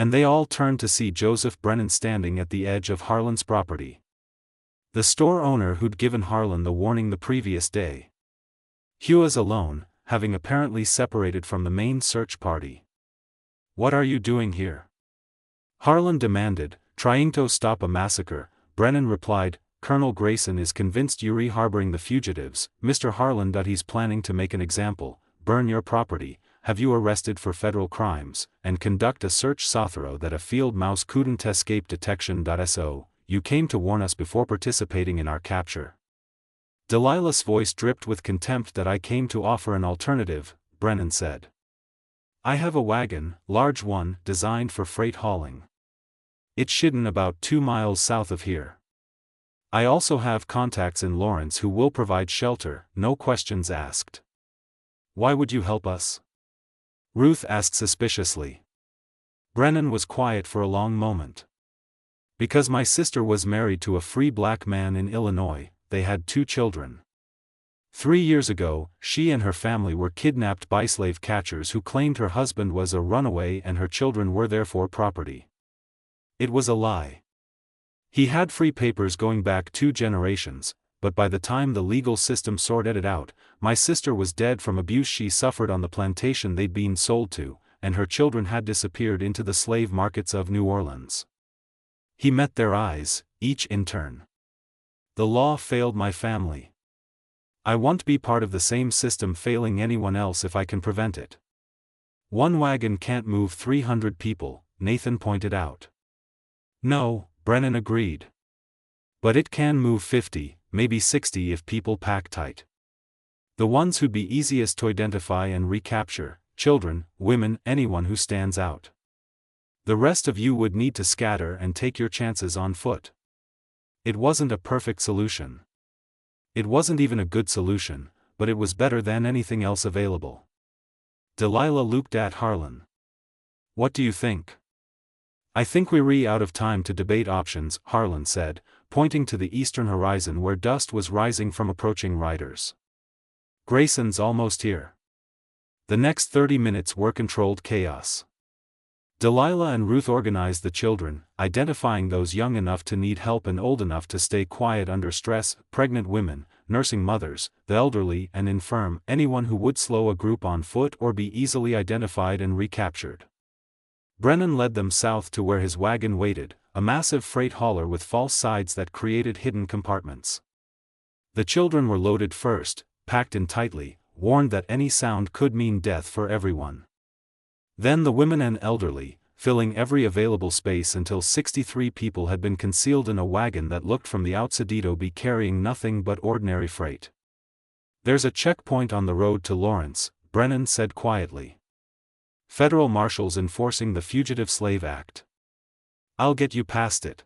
And they all turned to see Joseph Brennan standing at the edge of Harlan's property. The store owner who'd given Harlan the warning the previous day. He was alone, having apparently separated from the main search party. "What are you doing here?" Harlan demanded, trying to stop a massacre. Brennan replied, "Colonel Grayson is convinced you're harboring the fugitives, Mr. Harlan. He's planning to make an example, burn your property, have you arrested for federal crimes, and conduct a search so thorough that a field mouse couldn't escape detection. So, you came to warn us before participating in our capture." Delilah's voice dripped with contempt. "I came to offer an alternative," Brennan said. "I have a wagon, large one, designed for freight hauling. It's hidden about 2 miles south of here. I also have contacts in Lawrence who will provide shelter, no questions asked." "Why would you help us?" Ruth asked suspiciously. Brennan was quiet for a long moment. "Because my sister was married to a free black man in Illinois. They had 2 children. 3 years ago, she and her family were kidnapped by slave catchers who claimed her husband was a runaway and her children were therefore property. It was a lie. He had free papers going back 2 generations, but by the time the legal system sorted it out, my sister was dead from abuse she suffered on the plantation they'd been sold to, and her children had disappeared into the slave markets of New Orleans." He met their eyes, each in turn. "The law failed my family. I won't be part of the same system failing anyone else if I can prevent it." "One wagon can't move 300 people, Nathan pointed out. "No," Brennan agreed. "But it can move 50, maybe 60 if people pack tight. The ones who'd be easiest to identify and recapture, children, women, anyone who stands out. The rest of you would need to scatter and take your chances on foot." It wasn't a perfect solution. It wasn't even a good solution, but it was better than anything else available. Delilah looked at Harlan. "What do you think?" "I think we're out of time to debate options," Harlan said, pointing to the eastern horizon where dust was rising from approaching riders. "Grayson's almost here." The next 30 minutes were controlled chaos. Delilah and Ruth organized the children, identifying those young enough to need help and old enough to stay quiet under stress, pregnant women, nursing mothers, the elderly and infirm, anyone who would slow a group on foot or be easily identified and recaptured. Brennan led them south to where his wagon waited, a massive freight hauler with false sides that created hidden compartments. The children were loaded first, packed in tightly, warned that any sound could mean death for everyone. Then the women and elderly, filling every available space until 63 people had been concealed in a wagon that looked from the outside to be carrying nothing but ordinary freight. "There's a checkpoint on the road to Lawrence," Brennan said quietly. "Federal marshals enforcing the Fugitive Slave Act. I'll get you past it.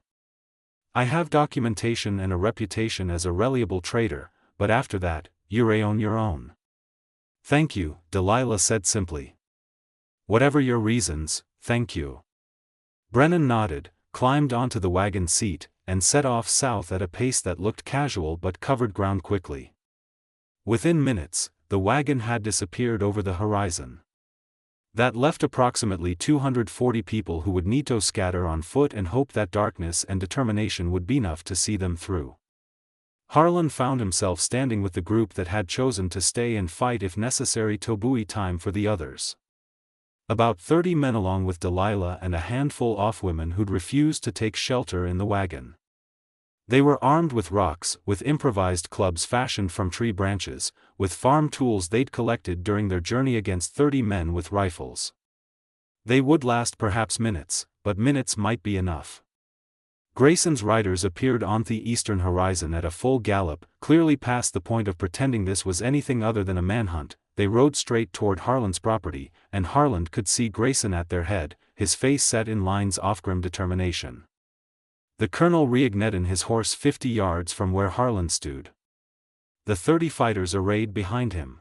I have documentation and a reputation as a reliable trader, but after that, you're on your own." "Thank you," Delilah said simply. "Whatever your reasons, thank you." Brennan nodded, climbed onto the wagon seat, and set off south at a pace that looked casual but covered ground quickly. Within minutes, the wagon had disappeared over the horizon. That left approximately 240 people who would need to scatter on foot and hope that darkness and determination would be enough to see them through. Harlan found himself standing with the group that had chosen to stay and fight if necessary to buy time for the others. About 30 men along with Delilah and a handful of women who'd refused to take shelter in the wagon. They were armed with rocks, with improvised clubs fashioned from tree branches, with farm tools they'd collected during their journey against 30 men with rifles. They would last perhaps minutes, but minutes might be enough. Grayson's riders appeared on the eastern horizon at a full gallop, clearly past the point of pretending this was anything other than a manhunt. They rode straight toward Harlan's property, and Harlan could see Grayson at their head, his face set in lines of grim determination. The colonel reignited his horse 50 yards from where Harlan stood. The 30 fighters arrayed behind him.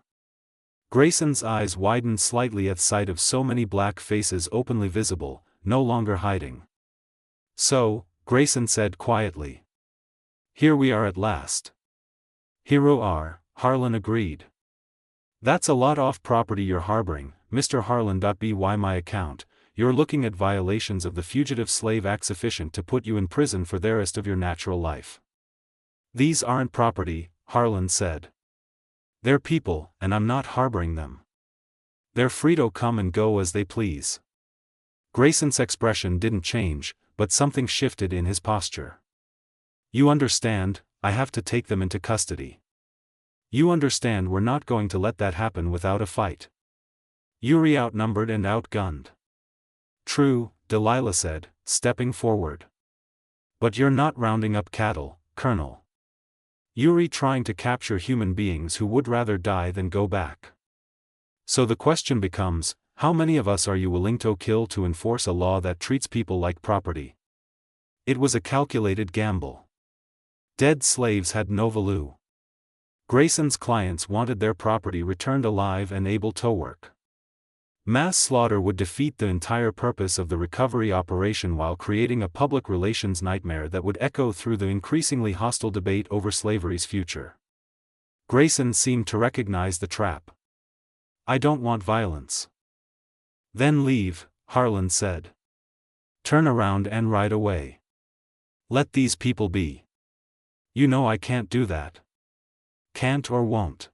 Grayson's eyes widened slightly at sight of so many black faces openly visible, no longer hiding. "So," Grayson said quietly. "Here we are at last." "Here we are," Harlan agreed. "That's a lot of property you're harboring, Mr. Harlan. By my account, you're looking at violations of the Fugitive Slave Act sufficient to put you in prison for the rest of your natural life. These aren't property, Harlan said. They're people, and I'm not harboring them. They're free to come and go as they please. Grayson's expression didn't change, but something shifted in his posture. You understand, I have to take them into custody. You understand we're not going to let that happen without a fight. Eerie outnumbered and outgunned. True, Delilah said, stepping forward. But you're not rounding up cattle, Colonel. Eerie trying to capture human beings who would rather die than go back. So the question becomes, how many of us are you willing to kill to enforce a law that treats people like property? It was a calculated gamble. Dead slaves had no value. Grayson's clients wanted their property returned alive and able to work. Mass slaughter would defeat the entire purpose of the recovery operation while creating a public relations nightmare that would echo through the increasingly hostile debate over slavery's future. Grayson seemed to recognize the trap. I don't want violence. Then leave, Harlan said. Turn around and ride away. Let these people be. You know I can't do that. Can't or won't.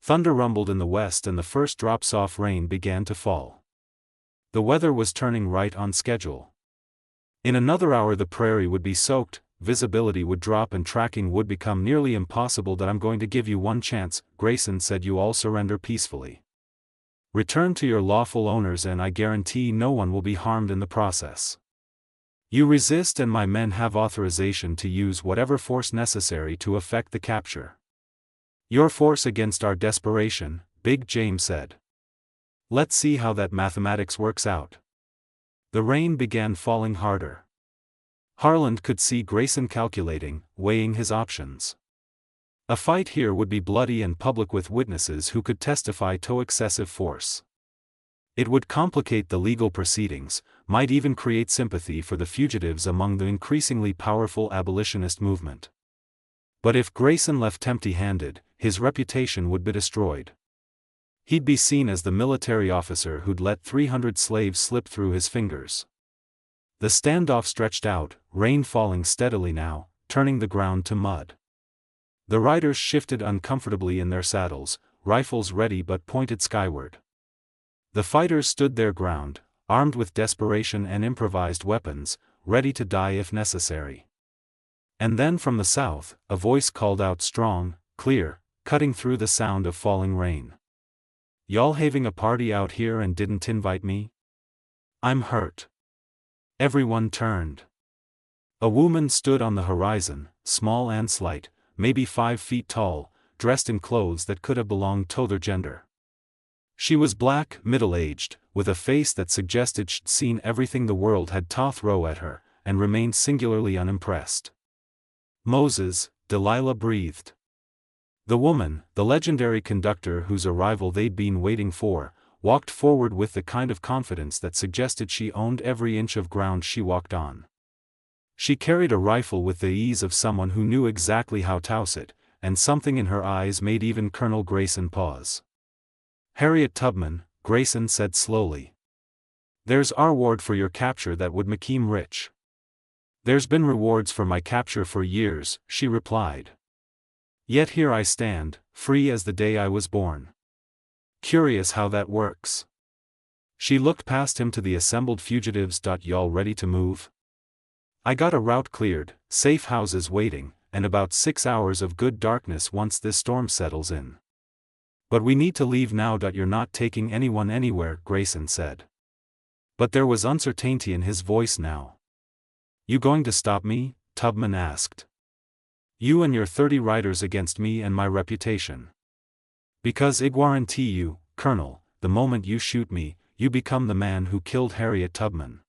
Thunder rumbled in the west and the first drops of rain began to fall. The weather was turning right on schedule. In another hour the prairie would be soaked, visibility would drop and tracking would become nearly impossible. That I'm going to give you one chance, Grayson said. You all surrender peacefully. Return to your lawful owners and I guarantee no one will be harmed in the process. You resist and my men have authorization to use whatever force necessary to effect the capture. Your force against our desperation, Big James said. Let's see how that mathematics works out. The rain began falling harder. Harlan could see Grayson calculating, weighing his options. A fight here would be bloody and public with witnesses who could testify to excessive force. It would complicate the legal proceedings, might even create sympathy for the fugitives among the increasingly powerful abolitionist movement. But if Grayson left empty-handed, his reputation would be destroyed. He'd be seen as the military officer who'd let 300 slaves slip through his fingers. The standoff stretched out, rain falling steadily now, turning the ground to mud. The riders shifted uncomfortably in their saddles, rifles ready but pointed skyward. The fighters stood their ground, armed with desperation and improvised weapons, ready to die if necessary. And then from the south, a voice called out strong, clear, cutting through the sound of falling rain. Y'all having a party out here and didn't invite me? I'm hurt. Everyone turned. A woman stood on the horizon, small and slight, maybe 5 feet tall, dressed in clothes that could have belonged to their gender. She was black, middle-aged, with a face that suggested she'd seen everything the world had to throw at her, and remained singularly unimpressed. Moses, Delilah breathed. The woman, the legendary conductor whose arrival they'd been waiting for, walked forward with the kind of confidence that suggested she owned every inch of ground she walked on. She carried a rifle with the ease of someone who knew exactly how to use it, and something in her eyes made even Colonel Grayson pause. Harriet Tubman, Grayson said slowly. There's our reward for your capture that would make him rich. There's been rewards for my capture for years, she replied. Yet here I stand, free as the day I was born. Curious how that works. She looked past him to the assembled fugitives. Y'all ready to move? I got a route cleared, safe houses waiting, and about 6 hours of good darkness once this storm settles in. But we need to leave now. You're not taking anyone anywhere, Grayson said. But there was uncertainty in his voice now. You going to stop me? Tubman asked. You and your 30 riders against me and my reputation. Because I guarantee you, Colonel, the moment you shoot me, you become the man who killed Harriet Tubman.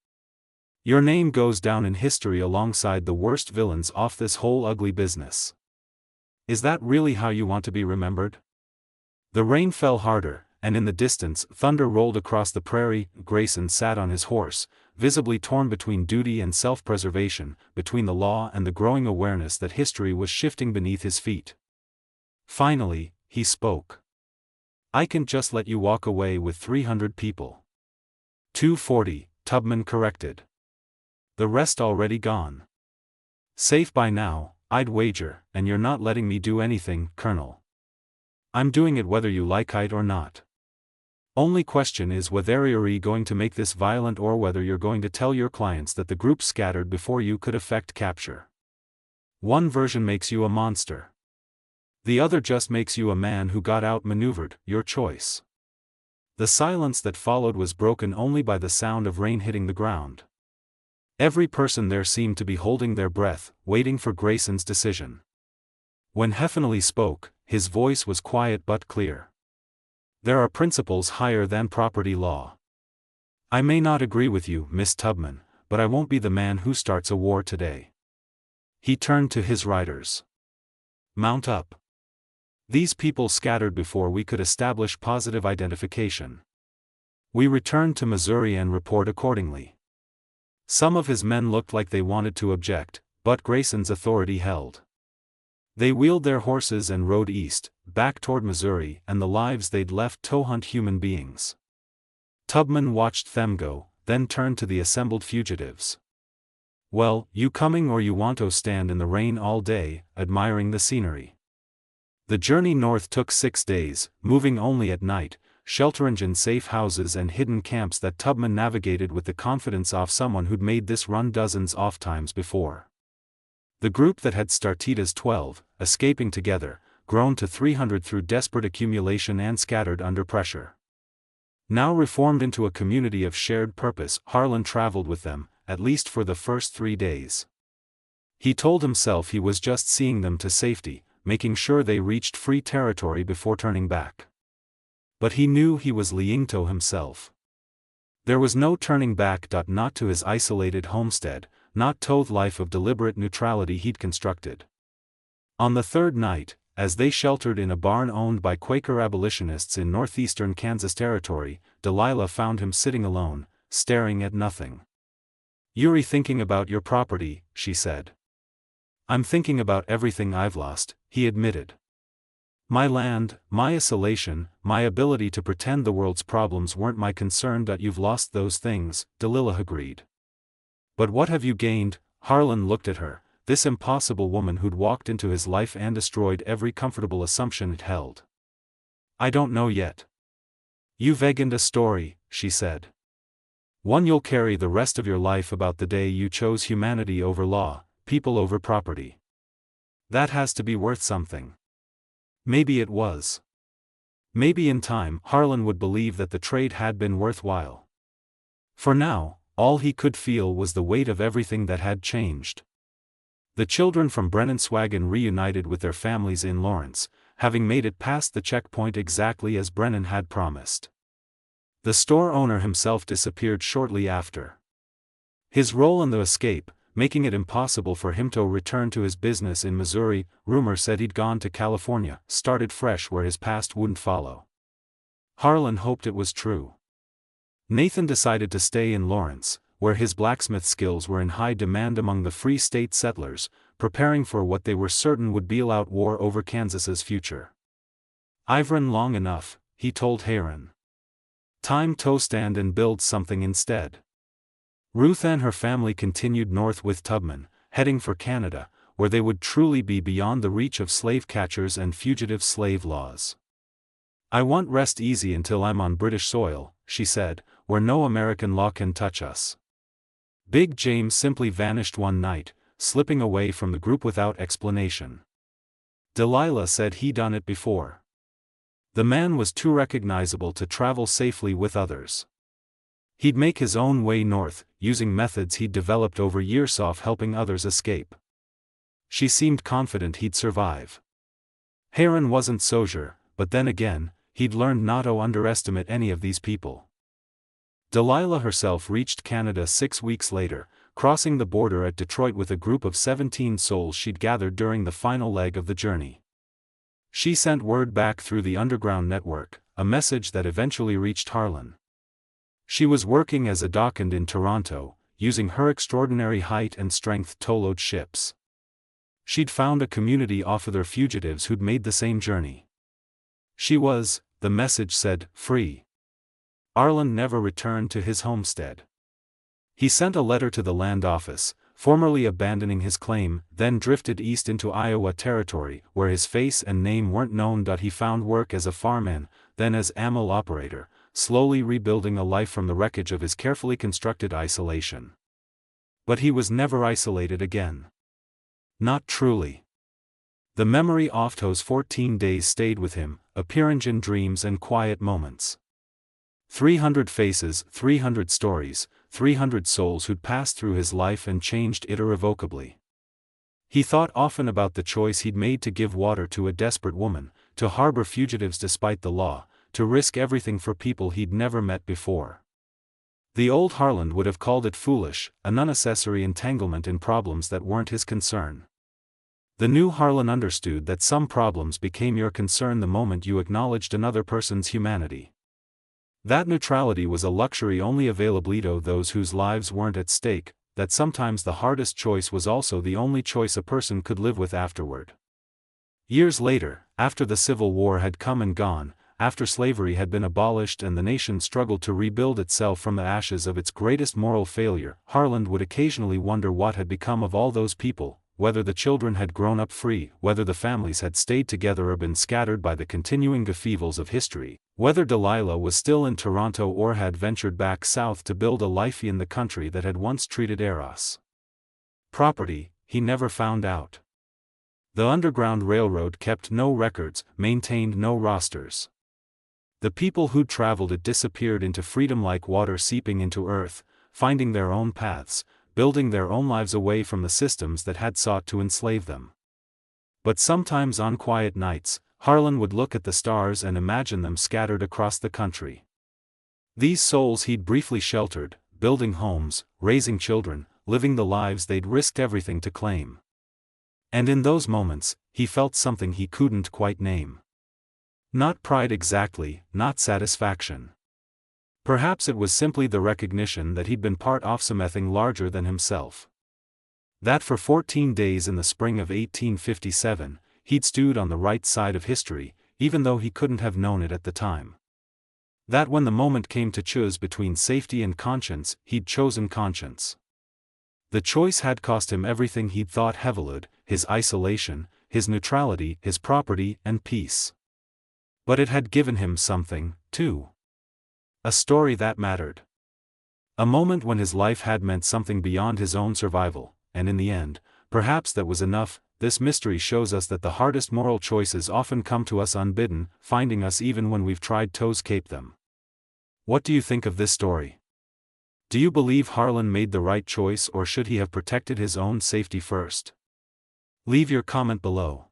Your name goes down in history alongside the worst villains off this whole ugly business. Is that really how you want to be remembered? The rain fell harder, and in the distance thunder rolled across the prairie. Grayson sat on his horse, visibly torn between duty and self-preservation, between the law and the growing awareness that history was shifting beneath his feet. Finally, he spoke. I can't just let you walk away with 300 people. 240, Tubman corrected. The rest already gone. Safe by now, I'd wager, and you're not letting me do anything, Colonel. I'm doing it whether you like it or not. Only question is whether you're going to make this violent or whether you're going to tell your clients that the group scattered before you could effect capture. One version makes you a monster. The other just makes you a man who got outmaneuvered, your choice. The silence that followed was broken only by the sound of rain hitting the ground. Every person there seemed to be holding their breath, waiting for Grayson's decision. When Heffenly spoke, his voice was quiet but clear. There are principles higher than property law. I may not agree with you, Miss Tubman, but I won't be the man who starts a war today. He turned to his riders. Mount up. These people scattered before we could establish positive identification. We returned to Missouri and report accordingly. Some of his men looked like they wanted to object, but Grayson's authority held. They wheeled their horses and rode east, back toward Missouri and the lives they'd left to hunt human beings. Tubman watched them go, then turned to the assembled fugitives. Well, you coming or you want to stand in the rain all day, admiring the scenery? The journey north took 6 days, moving only at night, sheltering in safe houses and hidden camps that Tubman navigated with the confidence of someone who'd made this run dozens of times before. The group that had started as 12, escaping together, grown to 300 through desperate accumulation and scattered under pressure. Now reformed into a community of shared purpose, Harlan traveled with them, at least for the first 3 days. He told himself he was just seeing them to safety, making sure they reached free territory before turning back. But he knew he was leading to himself. There was no turning back. Not to his isolated homestead, not to the life of deliberate neutrality he'd constructed. On the third night, as they sheltered in a barn owned by Quaker abolitionists in northeastern Kansas Territory, Delilah found him sitting alone, staring at nothing. "You're thinking about your property," she said. "I'm thinking about everything I've lost," he admitted. "My land, my isolation, my ability to pretend the world's problems weren't my concern. You've lost those things," Delilah agreed. "But what have you gained?" Harlan looked at her, this impossible woman who'd walked into his life and destroyed every comfortable assumption it held. "I don't know yet." "You've egged a story," she said. "One you'll carry the rest of your life about the day you chose humanity over law, people over property. That has to be worth something." Maybe it was. Maybe in time Harlan would believe that the trade had been worthwhile. For now, all he could feel was the weight of everything that had changed. The children from Brennenswagen reunited with their families in Lawrence, having made it past the checkpoint exactly as Brennan had promised. The store owner himself disappeared shortly after. His role in the escape, making it impossible for him to return to his business in Missouri. Rumor said he'd gone to California, started fresh where his past wouldn't follow. Harlan hoped it was true. Nathan decided to stay in Lawrence, where his blacksmith skills were in high demand among the Free State settlers, preparing for what they were certain would be all-out war over Kansas's future. "I've run long enough," he told Heron. "Time to stand and build something instead." Ruth and her family continued north with Tubman, heading for Canada, where they would truly be beyond the reach of slave catchers and fugitive slave laws. "I want rest easy until I'm on British soil," she said, "where no American law can touch us." Big James simply vanished one night, slipping away from the group without explanation. Delilah said he'd done it before. The man was too recognizable to travel safely with others. He'd make his own way north, using methods he'd developed over years of helping others escape. She seemed confident he'd survive. Heron wasn't so sure, but then again, he'd learned not to underestimate any of these people. Delilah herself reached Canada 6 weeks later, crossing the border at Detroit with a group of 17 souls she'd gathered during the final leg of the journey. She sent word back through the underground network, a message that eventually reached Harlan. She was working as a dockhand in Toronto, using her extraordinary height and strength to load ships. She'd found a community of other fugitives who'd made the same journey. She was, the message said, free. Harlan never returned to his homestead. He sent a letter to the land office, formally abandoning his claim, then drifted east into Iowa Territory, where his face and name weren't known. He found work as a farmman, then as ammo operator, slowly rebuilding a life from the wreckage of his carefully constructed isolation. But he was never isolated again. Not truly. The memory of those 14 days stayed with him, appearing in dreams and quiet moments. 300 faces, 300 stories, 300 souls who'd passed through his life and changed it irrevocably. He thought often about the choice he'd made to give water to a desperate woman, to harbor fugitives despite the law, to risk everything for people he'd never met before. The old Harlan would have called it foolish, an unnecessary entanglement in problems that weren't his concern. The new Harlan understood that some problems became your concern the moment you acknowledged another person's humanity. That neutrality was a luxury only available to those whose lives weren't at stake, that sometimes the hardest choice was also the only choice a person could live with afterward. Years later, after the Civil War had come and gone, after slavery had been abolished and the nation struggled to rebuild itself from the ashes of its greatest moral failure, Harlan would occasionally wonder what had become of all those people, whether the children had grown up free, whether the families had stayed together or been scattered by the continuing upheavals of history, whether Delilah was still in Toronto or had ventured back south to build a life in the country that had once treated Eros property. He never found out. The Underground Railroad kept no records, maintained no rosters. The people who'd traveled it disappeared into freedom like water seeping into earth, finding their own paths, building their own lives away from the systems that had sought to enslave them. But sometimes on quiet nights, Harlan would look at the stars and imagine them scattered across the country. These souls he'd briefly sheltered, building homes, raising children, living the lives they'd risked everything to claim. And in those moments, he felt something he couldn't quite name. Not pride exactly, not satisfaction. Perhaps it was simply the recognition that he'd been part of something larger than himself. That for 14 days in the spring of 1857, he'd stood on the right side of history, even though he couldn't have known it at the time. That when the moment came to choose between safety and conscience, he'd chosen conscience. The choice had cost him everything he'd thought hallowed, his isolation, his neutrality, his property and peace. But it had given him something, too. A story that mattered. A moment when his life had meant something beyond his own survival, and in the end, perhaps that was enough. This mystery shows us that the hardest moral choices often come to us unbidden, finding us even when we've tried to escape them. What do you think of this story? Do you believe Harlan made the right choice, or should he have protected his own safety first? Leave your comment below.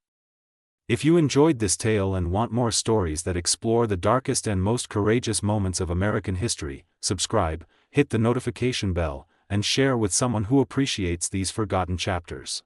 If you enjoyed this tale and want more stories that explore the darkest and most courageous moments of American history, subscribe, hit the notification bell, and share with someone who appreciates these forgotten chapters.